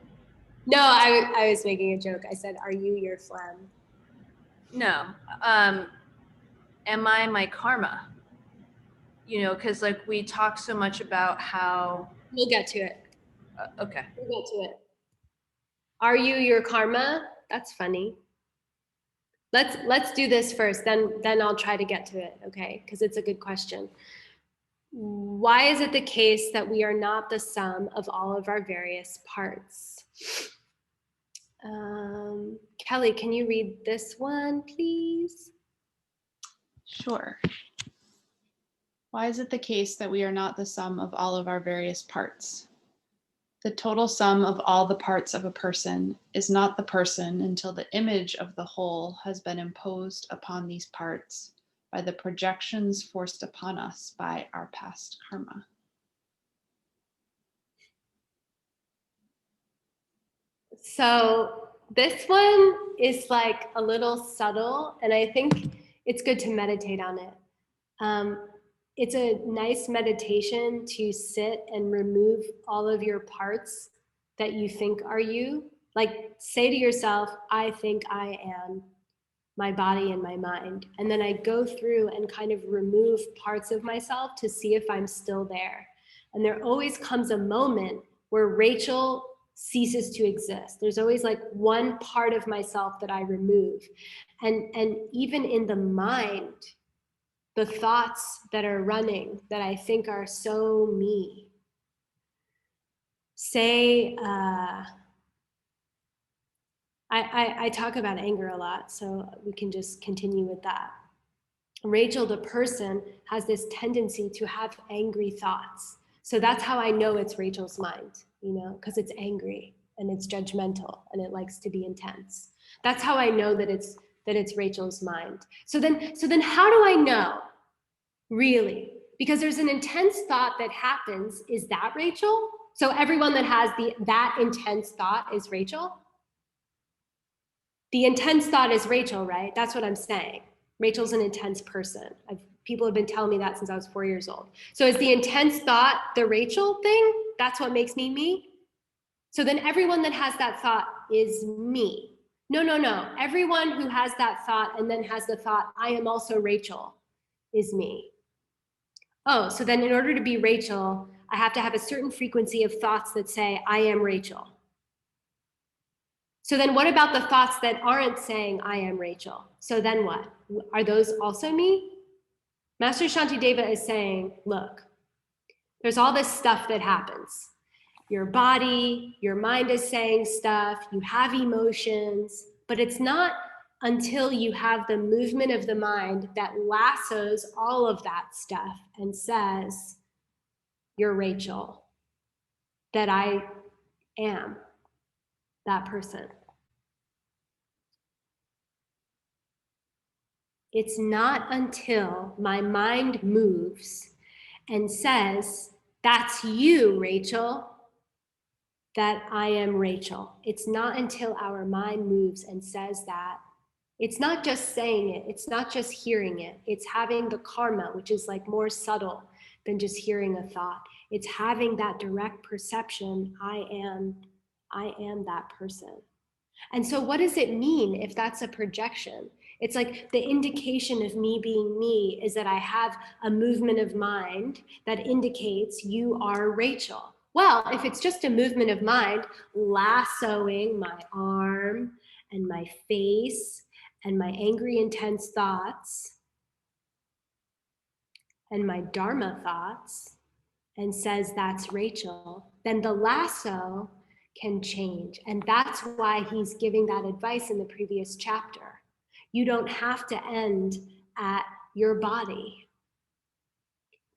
Speaker 1: No, I was making a joke. I said, are you your phlegm?
Speaker 5: No. Am I my karma? You know, because like we talk so much about how...
Speaker 1: We'll get to it.
Speaker 5: Okay.
Speaker 1: We'll get to it. Are you your karma? That's funny. Let's do this first, then I'll try to get to it, okay? Because it's a good question. Why is it the case that we are not the sum of all of our various parts? Kelly, can you read this one, please?
Speaker 16: Sure. Why is it the case that we are not the sum of all of our various parts? The total sum of all the parts of a person is not the person until the image of the whole has been imposed upon these parts by the projections forced upon us by our past karma.
Speaker 1: So this one is like a little subtle, and I think it's good to meditate on it. It's a nice meditation to sit and remove all of your parts that you think are you. Like say to yourself, I think I am my body and my mind. And then I go through and kind of remove parts of myself to see if I'm still there. And there always comes a moment where Rachel ceases to exist. There's always like one part of myself that I remove. And even in the mind, the thoughts that are running that I think are so me. Say, I talk about anger a lot, so we can just continue with that. Rachel, the person, has this tendency to have angry thoughts. So that's how I know it's Rachel's mind, you know, because it's angry and it's judgmental and it likes to be intense. That's how I know that it's Rachel's mind. So then how do I know, really? Because there's an intense thought that happens. Is that Rachel? So everyone that has that intense thought is Rachel? The intense thought is Rachel, right? That's what I'm saying. Rachel's an intense person. People have been telling me that since I was 4 years old. So is the intense thought the Rachel thing? That's what makes me me? So then everyone that has that thought is me. No. Everyone who has that thought and then has the thought, I am also Rachel, is me. Oh, so then in order to be Rachel, I have to have a certain frequency of thoughts that say, I am Rachel. So then what about the thoughts that aren't saying, I am Rachel? So then what? Are those also me? Master Shantideva is saying, look, there's all this stuff that happens. Your body, your mind is saying stuff, you have emotions, but it's not until you have the movement of the mind that lassos all of that stuff and says, you're Rachel, that I am that person. It's not until my mind moves and says, that's you, Rachel, that I am Rachel. It's not until our mind moves and says that. It's not just saying it. It's not just hearing it. It's having the karma, which is like more subtle than just hearing a thought. It's having that direct perception, I am that person. And so what does it mean if that's a projection? It's like the indication of me being me is that I have a movement of mind that indicates you are Rachel. Well, if it's just a movement of mind, lassoing my arm and my face and my angry, intense thoughts and my Dharma thoughts and says that's Rachel, then the lasso can change. And that's why he's giving that advice in the previous chapter. You don't have to end at your body.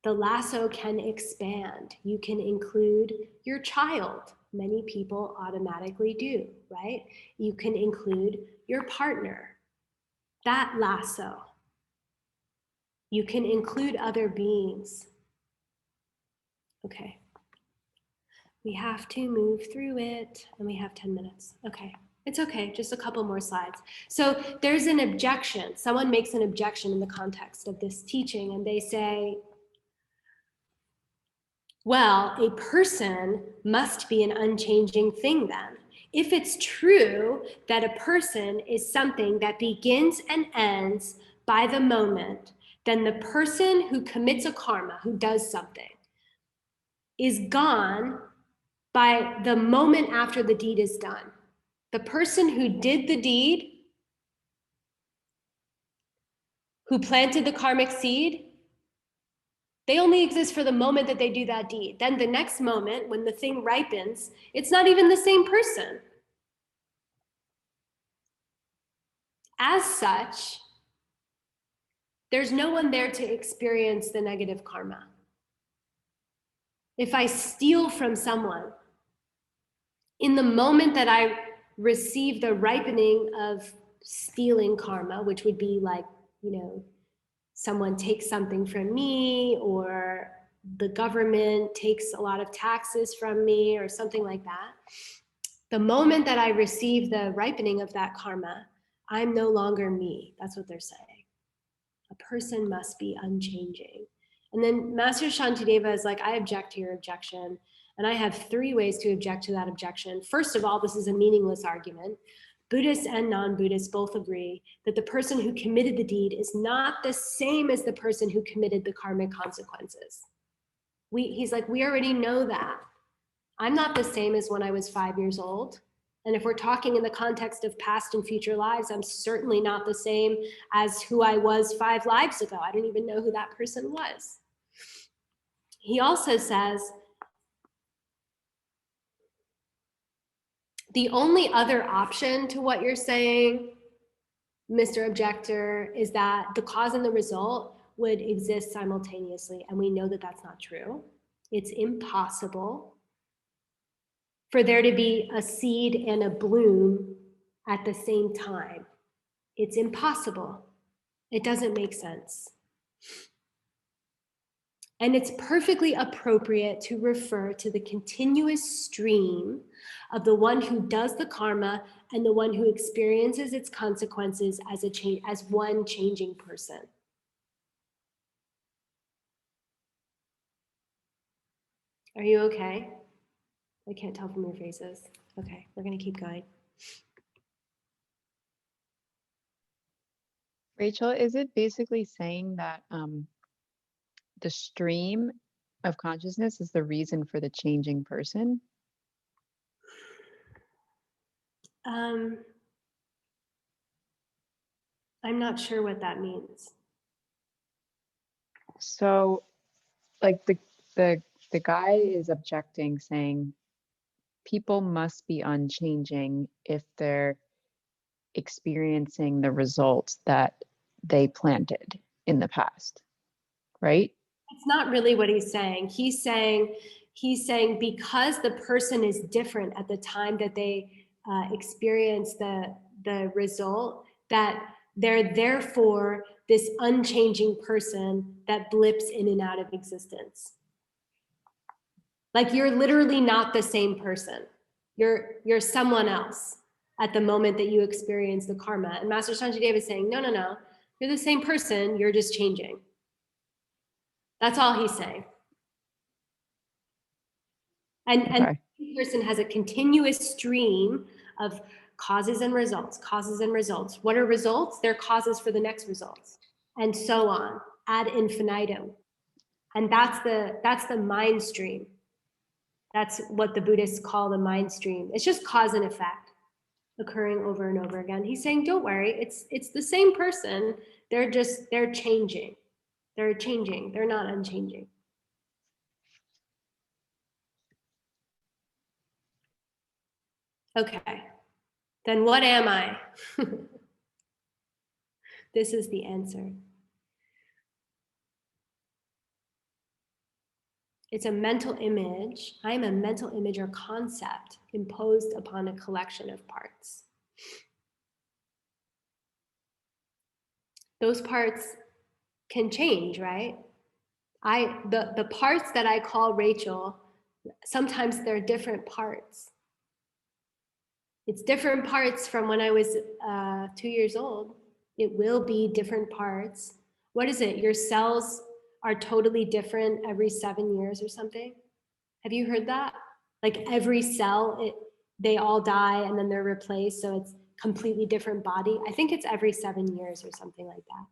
Speaker 1: The lasso can expand. You can include your child. Many people automatically do, right? You can include your partner. That lasso. You can include other beings. Okay. We have to move through it, and we have 10 minutes. Okay, it's okay, just a couple more slides. So there's an objection. Someone makes an objection in the context of this teaching, and they say, well, a person must be an unchanging thing then. If it's true that a person is something that begins and ends by the moment, then the person who commits a karma, who does something, is gone by the moment after the deed is done. The person who did the deed, who planted the karmic seed, they only exist for the moment that they do that deed. Then the next moment, when the thing ripens, it's not even the same person. As such, there's no one there to experience the negative karma. If I steal from someone, in the moment that I receive the ripening of stealing karma, which would be like, you know, someone takes something from me, or the government takes a lot of taxes from me, or something like that. The moment that I receive the ripening of that karma, I'm no longer me. That's what they're saying. A person must be unchanging. And then Master Shantideva is like, I object to your objection. And I have 3 ways to object to that objection. First of all, this is a meaningless argument. Buddhists and non-Buddhists both agree that the person who committed the deed is not the same as the person who committed the karmic consequences. He's like, we already know that. I'm not the same as when I was 5 years old. And if we're talking in the context of past and future lives, I'm certainly not the same as who I was 5 lives ago. I don't even know who that person was. He also says, the only other option to what you're saying Mr. Objector, is that the cause and the result would exist simultaneously. And we know that that's not true. It's impossible for there to be a seed and a bloom at the same time. It's impossible. It doesn't make sense. And it's perfectly appropriate to refer to the continuous stream of the one who does the karma and the one who experiences its consequences as one changing person. Are you okay? I can't tell from your faces. Okay, we're gonna keep going.
Speaker 18: Rachel, is it basically saying that the stream of consciousness is the reason for the changing person?
Speaker 1: I'm not sure what that means.
Speaker 18: So, like the guy is objecting, saying people must be unchanging if they're experiencing the results that they planted in the past, right?
Speaker 1: It's not really what he's saying. He's saying because the person is different at the time that they experience the result, that they're therefore this unchanging person that blips in and out of existence. Like you're literally not the same person. You're someone else at the moment that you experience the karma. And Master Sanjay Deva is saying, no, you're the same person, you're just changing. That's all he's saying. And the person has a continuous stream of causes and results, causes and results. What are results? They're causes for the next results, and so on, ad infinitum. And that's the mind stream. That's what the Buddhists call the mind stream. It's just cause and effect occurring over and over again. He's saying, don't worry, it's the same person. They're changing. They're changing. They're not unchanging. Okay, then what am I? This is the answer. It's a mental image. I'm a mental image or concept imposed upon a collection of parts. Those parts can change, right? The parts that I call Rachel, sometimes they're different parts. It's different parts from when I was 2 years old. It will be different parts. What is it? Your cells are totally different every 7 years or something? Have you heard that? Like every cell, they all die and then they're replaced, so it's completely different body. I think it's every 7 years or something like that.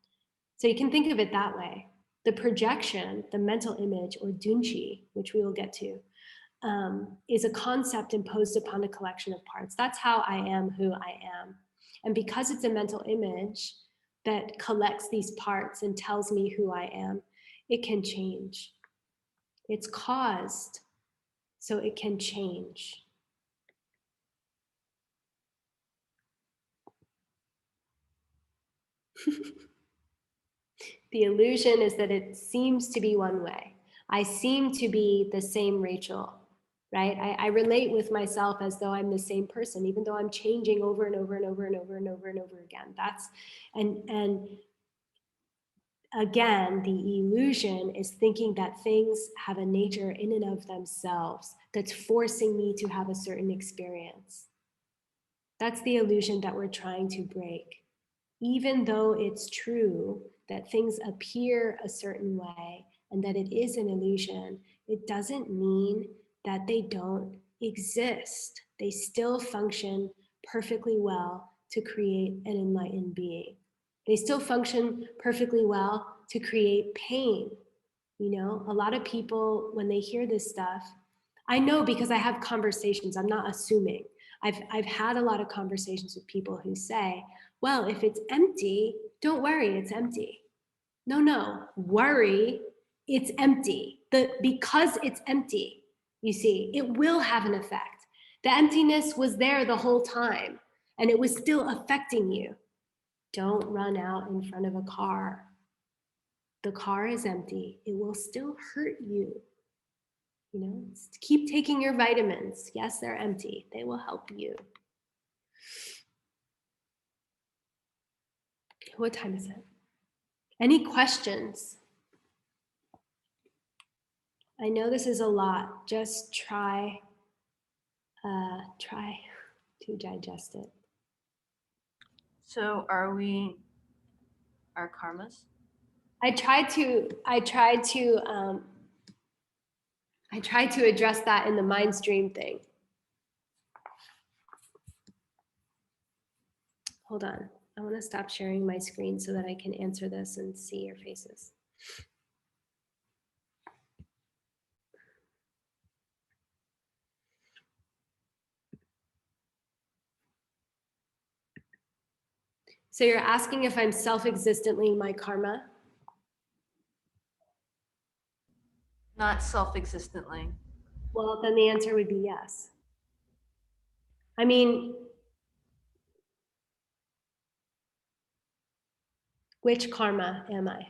Speaker 1: So you can think of it that way. The projection, the mental image, or dunchi, which we will get to, is a concept imposed upon a collection of parts. That's how I am who I am. And because it's a mental image that collects these parts and tells me who I am, it can change. It's caused, so it can change. The illusion is that it seems to be one way. I seem to be the same Rachel, right? I relate with myself as though I'm the same person, even though I'm changing over and over and over and over and over and over again. And again, the illusion is thinking that things have a nature in and of themselves that's forcing me to have a certain experience. That's the illusion that we're trying to break. Even though it's true that things appear a certain way and that it is an illusion, it doesn't mean that they don't exist. They still function perfectly well to create an enlightened being. They still function perfectly well to create pain. You know, a lot of people, when they hear this stuff, I know because I have conversations, I'm not assuming. I've had a lot of conversations with people who say, well, if it's empty, don't worry, it's empty. No, worry, it's empty. Because it's empty, you see, it will have an effect. The emptiness was there the whole time and it was still affecting you. Don't run out in front of a car. The car is empty. It will still hurt you. You know, keep taking your vitamins. Yes, they're empty. They will help you. What time is it? Any questions? I know this is a lot. Just try to digest it.
Speaker 5: So are we our karmas?
Speaker 1: I tried to address that in the mind stream thing. Hold on. I want to stop sharing my screen so that I can answer this and see your faces. So you're asking if I'm self-existently my karma?
Speaker 5: Not self-existently.
Speaker 1: Well, then the answer would be yes. I mean, which karma am I?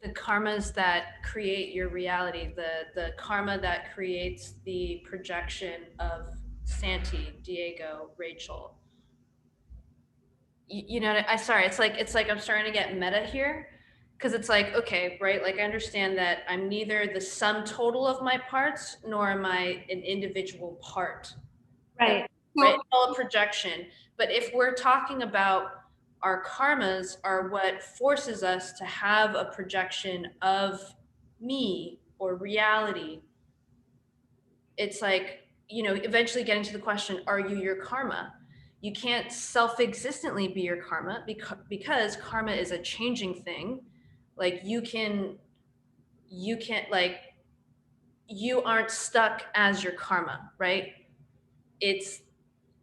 Speaker 5: The karmas that create your reality, the karma that creates the projection of Santi, Diego, Rachel. You know, sorry, it's like I'm starting to get meta here, because it's like, okay, right, like I understand that I'm neither the sum total of my parts nor am I an individual part.
Speaker 1: Right.
Speaker 5: Right, all a projection. But if we're talking about our karmas are what forces us to have a projection of me or reality, it's like, you know, eventually getting to the question, are you your karma? You can't self-existently be your karma because karma is a changing thing. Like you can't, like, you aren't stuck as your karma, right? It's,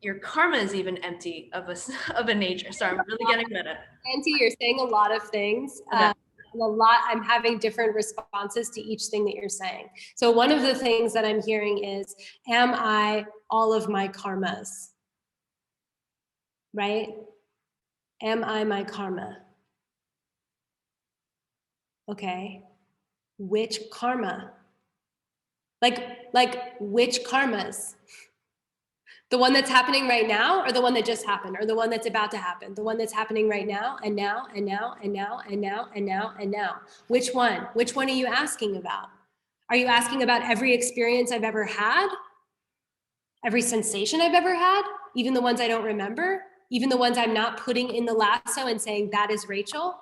Speaker 5: your karma is even empty of a nature. Sorry, I'm really getting meta.
Speaker 1: Auntie, you're saying a lot of things.
Speaker 5: Okay.
Speaker 1: I'm having different responses to each thing that you're saying. So one of the things that I'm hearing is, am I all of my karmas? Right? Am I my karma? Okay. Which karma? Like which karmas? The one that's happening right now, or the one that just happened, or the one that's about to happen? The one that's happening right now, and now, and now, and now, and now, and now, and now. Which one? Which one are you asking about? Are you asking about every experience I've ever had? Every sensation I've ever had? Even the ones I don't remember? Even the ones I'm not putting in the lasso and saying, that is Rachel?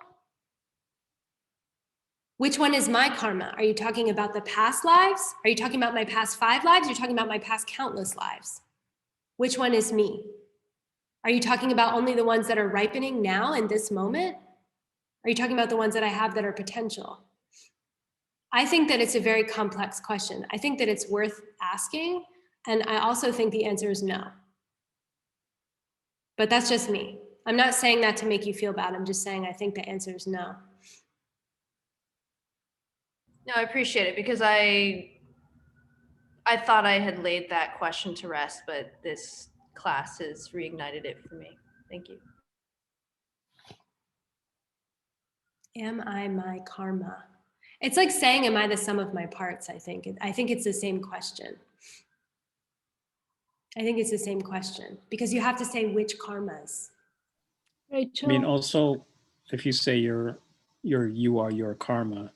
Speaker 1: Which one is my karma? Are you talking about the past lives? Are you talking about my past 5 lives? You're talking about my past countless lives. Which one is me? Are you talking about only the ones that are ripening now in this moment? Are you talking about the ones that I have that are potential? I think that it's a very complex question. I think that it's worth asking. And I also think the answer is no. But that's just me. I'm not saying that to make you feel bad. I'm just saying I think the answer is no.
Speaker 5: No, I appreciate it, because I thought I had laid that question to rest, but this class has reignited it for me. Thank you.
Speaker 1: Am I my karma? It's like saying, am I the sum of my parts, I think. I think it's the same question. I think it's the same question, because you have to say which karmas.
Speaker 14: I mean, also, if you say you are your karma,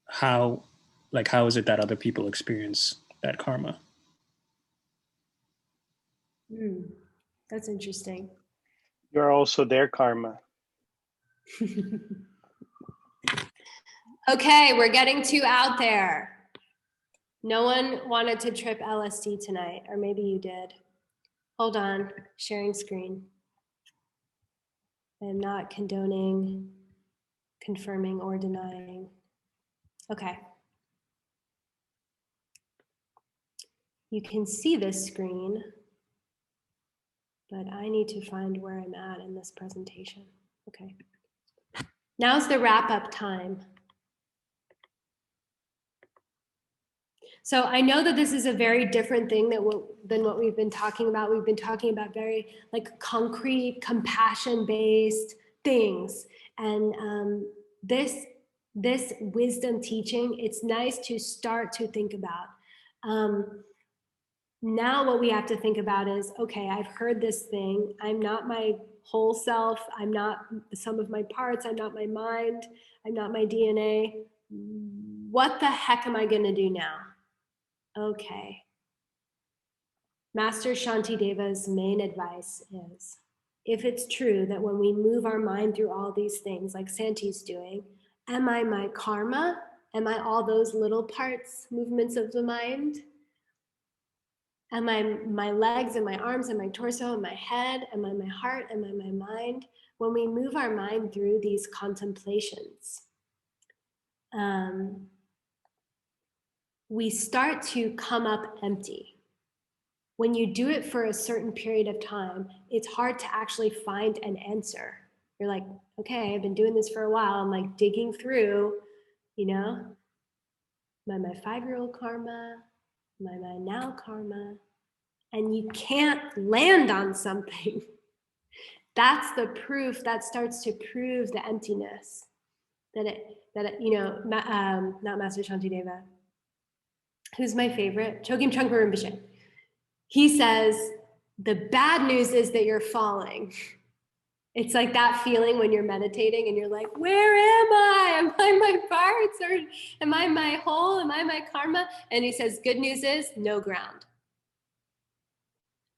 Speaker 14: how is it that other people experience that karma?
Speaker 1: That's interesting.
Speaker 19: You're also their karma.
Speaker 1: Okay, we're getting too out there. No one wanted to trip LSD tonight, or maybe you did. Hold on, sharing screen. I am not condoning, confirming, or denying. Okay. You can see this screen, but I need to find where I'm at in this presentation. Okay. Now's the wrap-up time. So I know that this is a very different thing than what we've been talking about. We've been talking about very like concrete, compassion-based things. And this wisdom teaching, it's nice to start to think about. Now what we have to think about is, okay, I've heard this thing. I'm not my whole self. I'm not the sum of my parts. I'm not my mind. I'm not my DNA. What the heck am I going to do now? Okay. Master Shantideva's main advice is, if it's true that when we move our mind through all these things, like Santi's doing, am I my karma? Am I all those little parts, movements of the mind? Am I my legs and my arms and my torso and my head? Am I my heart? Am I my mind? When we move our mind through these contemplations, we start to come up empty. When you do it for a certain period of time, it's hard to actually find an answer. You're like, okay, I've been doing this for a while. I'm like digging through, you know, am I my 5-year-old karma? Am I my now karma? And you can't land on something. That's the proof that starts to prove the emptiness. That it, you know, not Master Shantideva. Who's my favorite? Chogyam Trungpa Rinpoche. He says, the bad news is that you're falling. It's like that feeling when you're meditating and you're like, where am I? Am I my parts, or am I my whole? Am I my karma? And he says, good news is no ground.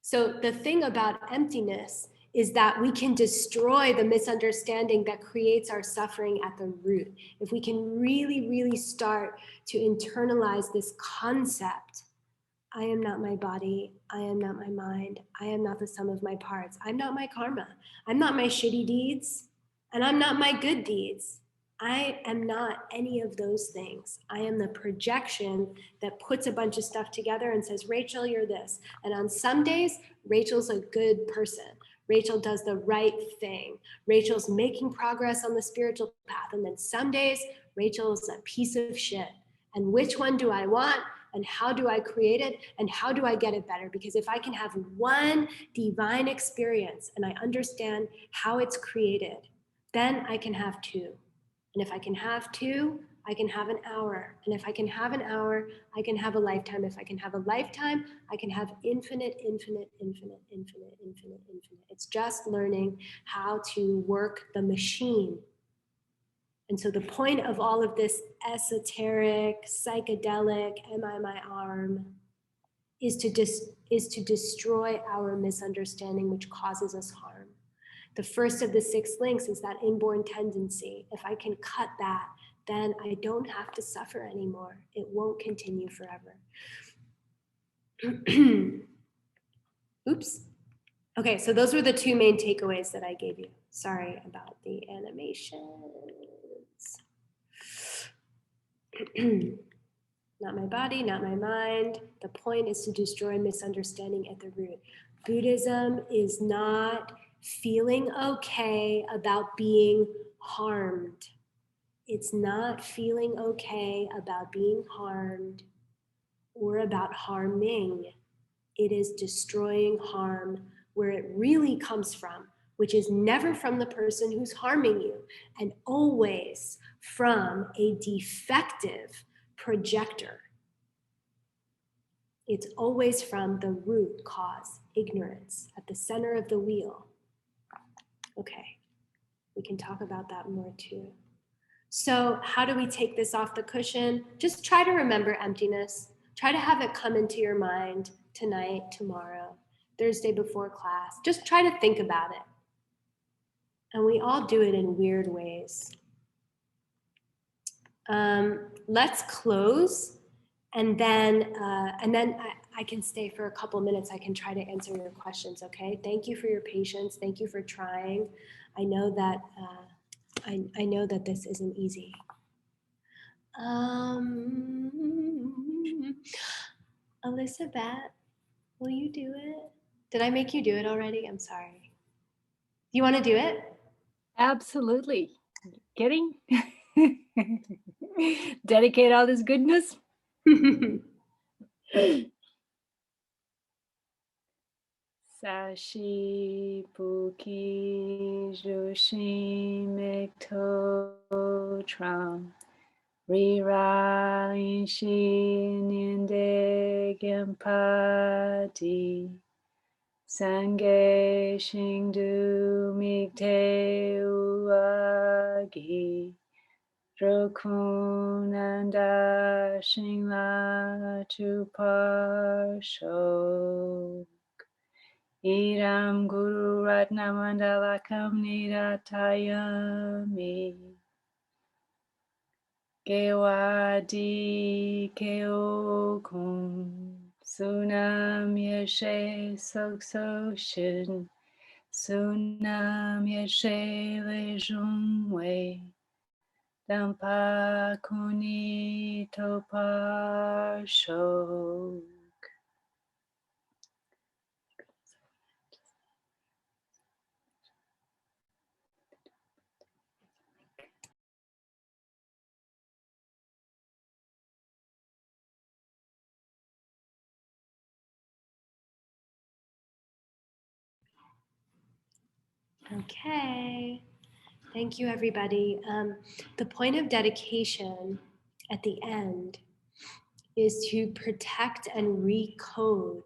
Speaker 1: So the thing about emptiness is that we can destroy the misunderstanding that creates our suffering at the root. If we can really, really start to internalize this concept, I am not my body, I am not my mind, I am not the sum of my parts, I'm not my karma, I'm not my shitty deeds, and I'm not my good deeds. I am not any of those things. I am the projection that puts a bunch of stuff together and says, Rachel, you're this. And on some days, Rachel's a good person. Rachel does the right thing. Rachel's making progress on the spiritual path. And then some days, Rachel's a piece of shit. And which one do I want? And how do I create it? And how do I get it better? Because if I can have one divine experience and I understand how it's created, then I can have two. And if I can have two, I can have an hour. And if I can have an hour, I can have a lifetime. If I can have a lifetime, I can have infinite, infinite, infinite, infinite, infinite, infinite. It's just learning how to work the machine. And so the point of all of this esoteric, psychedelic, am I my arm, is to destroy our misunderstanding, which causes us harm. The first of the 6 links is that inborn tendency. If I can cut that, then I don't have to suffer anymore. It won't continue forever. Oops. Okay, so those were the 2 main takeaways that I gave you. Sorry about the animations. Not my body, not my mind. The point is to destroy misunderstanding at the root. Buddhism is not feeling okay about being harmed. It's not feeling okay about being harmed or about harming. It is destroying harm where it really comes from, which is never from the person who's harming you, and always from a defective projector. It's always from the root cause, ignorance, at the center of the wheel. Okay, we can talk about that more too. So how do we take this off the cushion? Just try to remember emptiness. Try to have it come into your mind tonight, tomorrow, Thursday before class. Just try to think about it. And we all do it in weird ways. Let's close, and then I can stay for a couple minutes. I can try to answer your questions, okay? Thank you for your patience. Thank you for trying. I know that I know that this isn't easy. Elizabeth, will you do it? Did I make you do it already? I'm sorry. Do you want to do it?
Speaker 20: Absolutely. Kidding? Dedicate all this goodness? Sashi Puki Joshi Mekto Tram Rira Inshi Ninde Gempati Sange Shingdu Mikte Uagi Rokunanda Shingla Tuparsho Idam Guru Ratna Mandalakam Nidatayami Gewadi Keokum Sunam Yeshe Sokso Shin Sunam Yeshe Lejungwe Dampa Kuni Topar Shok.
Speaker 1: Okay. Thank you, everybody. The point of dedication at the end is to protect and recode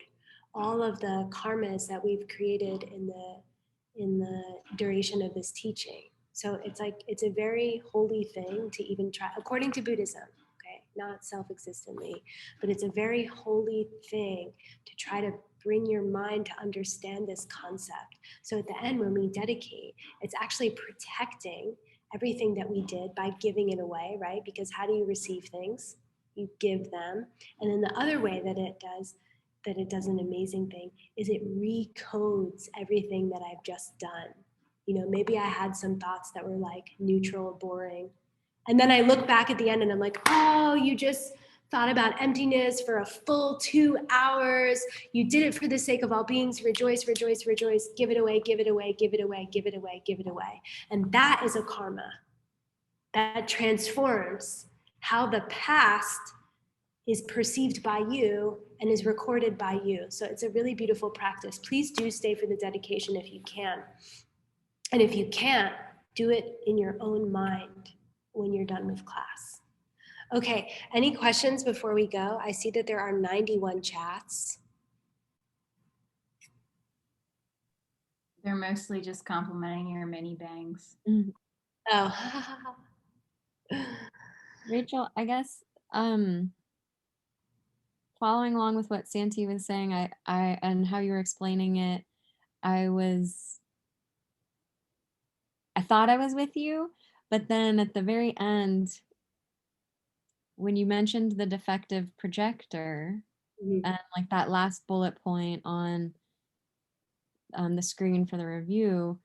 Speaker 1: all of the karmas that we've created in the duration of this teaching. So it's a very holy thing to even try, according to Buddhism, okay, not self-existently, but it's a very holy thing to try to bring your mind to understand this concept. So at the end, when we dedicate, it's actually protecting everything that we did by giving it away, right? Because how do you receive things? You give them. And then the other way that it does an amazing thing is it recodes everything that I've just done. You know, maybe I had some thoughts that were like neutral or boring. And then I look back at the end and I'm like, oh, you just thought about emptiness for a full 2 hours. You did it for the sake of all beings. Rejoice, rejoice, rejoice. Give it away, give it away, give it away, give it away, give it away. And that is a karma that transforms how the past is perceived by you and is recorded by you. So it's a really beautiful practice. Please do stay for the dedication if you can. And if you can't, do it in your own mind when you're done with class. Okay, any questions before we go? I see that there are 91 chats.
Speaker 10: They're mostly just complimenting your mini bangs.
Speaker 1: Oh.
Speaker 2: Rachel, I guess following along with what Santi was saying, I and how you were explaining it, I thought I was with you, but then at the very end, when you mentioned the defective projector, and like that last bullet point on the screen for the review,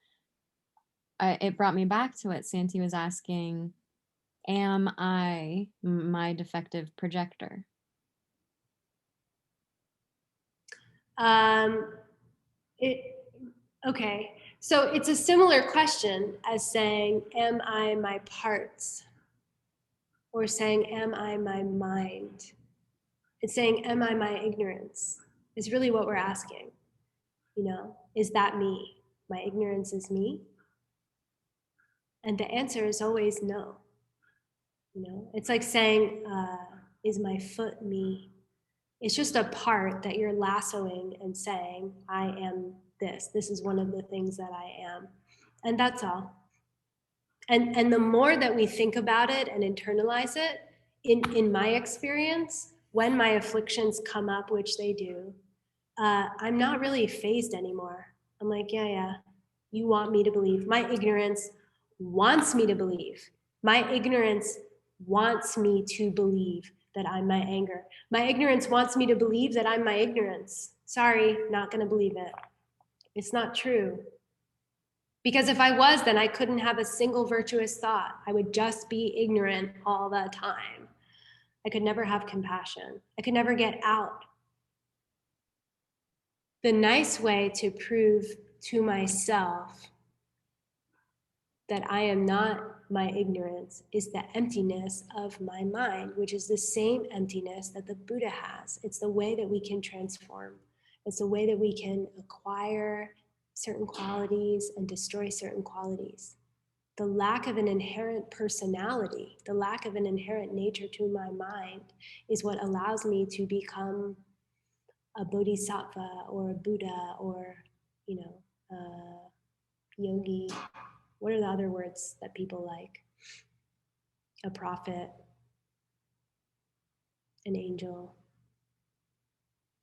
Speaker 2: it brought me back to what Santi was asking, am I my defective projector?
Speaker 1: Okay, so it's a similar question as saying, am I my parts? Or saying, am I my mind? It's saying, am I my ignorance? Is really what we're asking. You know, is that me? My ignorance is me? And the answer is always no. You know, it's like saying, is my foot me? It's just a part that you're lassoing and saying, I am this. This is one of the things that I am. And that's all. And the more that we think about it and internalize it, in my experience, when my afflictions come up, which they do, I'm not really fazed anymore. I'm like, yeah, you want me to believe. My ignorance wants me to believe. My ignorance wants me to believe that I'm my anger. My ignorance wants me to believe that I'm my ignorance. Sorry, not gonna believe it. It's not true. Because if I was, then I couldn't have a single virtuous thought. I would just be ignorant all the time. I could never have compassion. I could never get out. The nice way to prove to myself that I am not my ignorance is the emptiness of my mind, which is the same emptiness that the Buddha has. It's the way that we can transform. It's the way that we can acquire certain qualities and destroy certain qualities. The lack of an inherent personality, the lack of an inherent nature to my mind is what allows me to become a Bodhisattva or a Buddha or, you know, a yogi. What are the other words that people like? A prophet, an angel.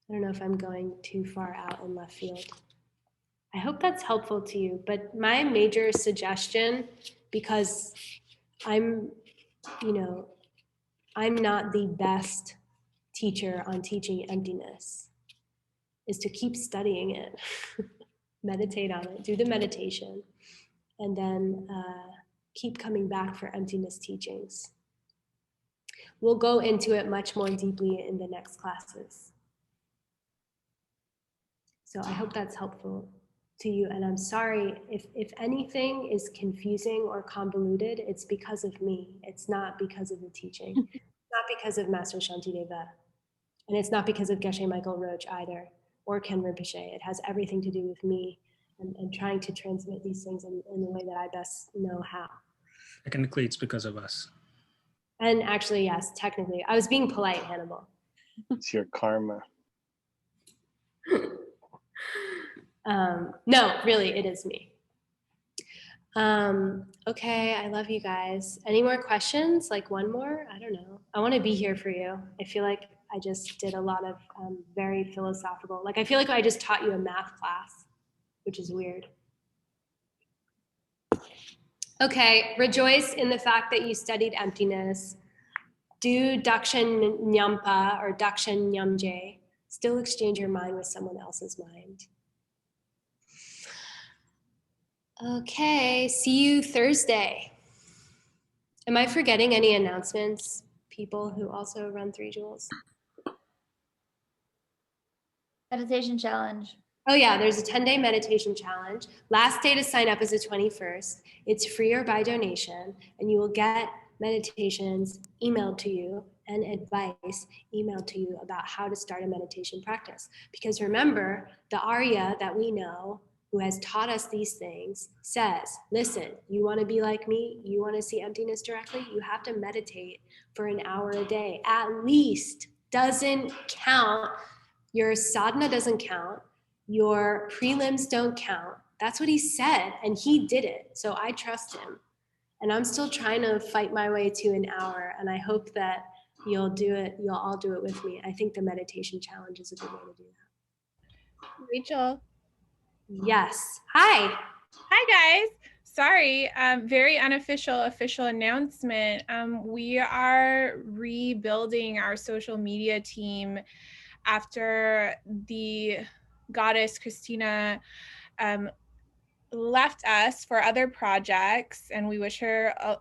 Speaker 1: I don't know if I'm going too far out in left field. I hope that's helpful to you, but my major suggestion, because I'm, you know, I'm not the best teacher on teaching emptiness, is to keep studying it, meditate on it, do the meditation, and then keep coming back for emptiness teachings. We'll go into it much more deeply in the next classes. So I hope that's helpful to you. And I'm sorry if anything is confusing or convoluted, it's because of me. It's not because of the teaching. It's not because of Master Shantideva. And it's not because of Geshe Michael Roach either, or Ken Rinpoche. It has everything to do with me and trying to transmit these things in the way that I best know how.
Speaker 14: Technically, it's because of us.
Speaker 1: And actually, yes, technically. I was being polite, Hannibal.
Speaker 19: It's your karma.
Speaker 1: No, really, it is me. Okay, I love you guys. Any more questions? Like one more? I don't know. I want to be here for you. I feel like I just did a lot of very philosophical, like I feel like I just taught you a math class, which is weird. Okay, rejoice in the fact that you studied emptiness. Do Dakshin Nyampa or Dakshin Nyamje. Still exchange your mind with someone else's mind. Okay, see you Thursday. Am I forgetting any announcements? People who also run 3 Jewels?
Speaker 11: Meditation challenge.
Speaker 1: Oh yeah, there's a 10-day meditation challenge. Last day to sign up is the 21st. It's free or by donation, and you will get meditations emailed to you and advice emailed to you about how to start a meditation practice. Because remember, the Arya that we know, who has taught us these things, says, listen, you want to be like me? You want to see emptiness directly? You have to meditate for an hour a day, at least. Doesn't count. Your sadhana doesn't count. Your prelims don't count. That's what he said, and he did it. So I trust him. And I'm still trying to fight my way to an hour, and I hope that you'll do it. You'll all do it with me. I think the meditation challenge is a good way to do that.
Speaker 21: Rachel.
Speaker 1: Yes. Hi.
Speaker 21: Hi, guys. Sorry, very unofficial official announcement. We are rebuilding our social media team after the goddess Christina left us for other projects, and we wish her a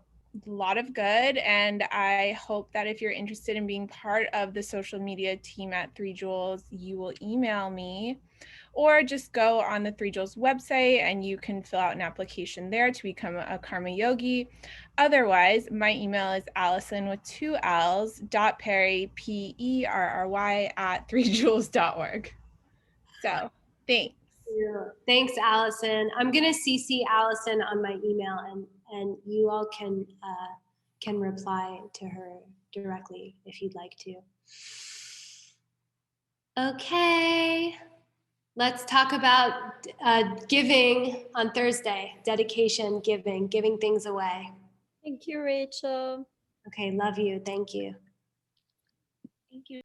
Speaker 21: lot of good. And I hope that if you're interested in being part of the social media team at 3 Jewels, you will email me, or just go on the 3 Jewels website and you can fill out an application there to become a karma yogi. Otherwise, my email is Allison with 2 L's .perry PERRY at 3jewels.org. So thanks.
Speaker 1: Yeah. Thanks, Allison. I'm gonna CC Allison on my email, and you all can reply to her directly if you'd like to. Okay, let's talk about giving on Thursday. Dedication, giving things away.
Speaker 11: Thank you, Rachel.
Speaker 1: Okay, love you. Thank you.
Speaker 11: Thank you.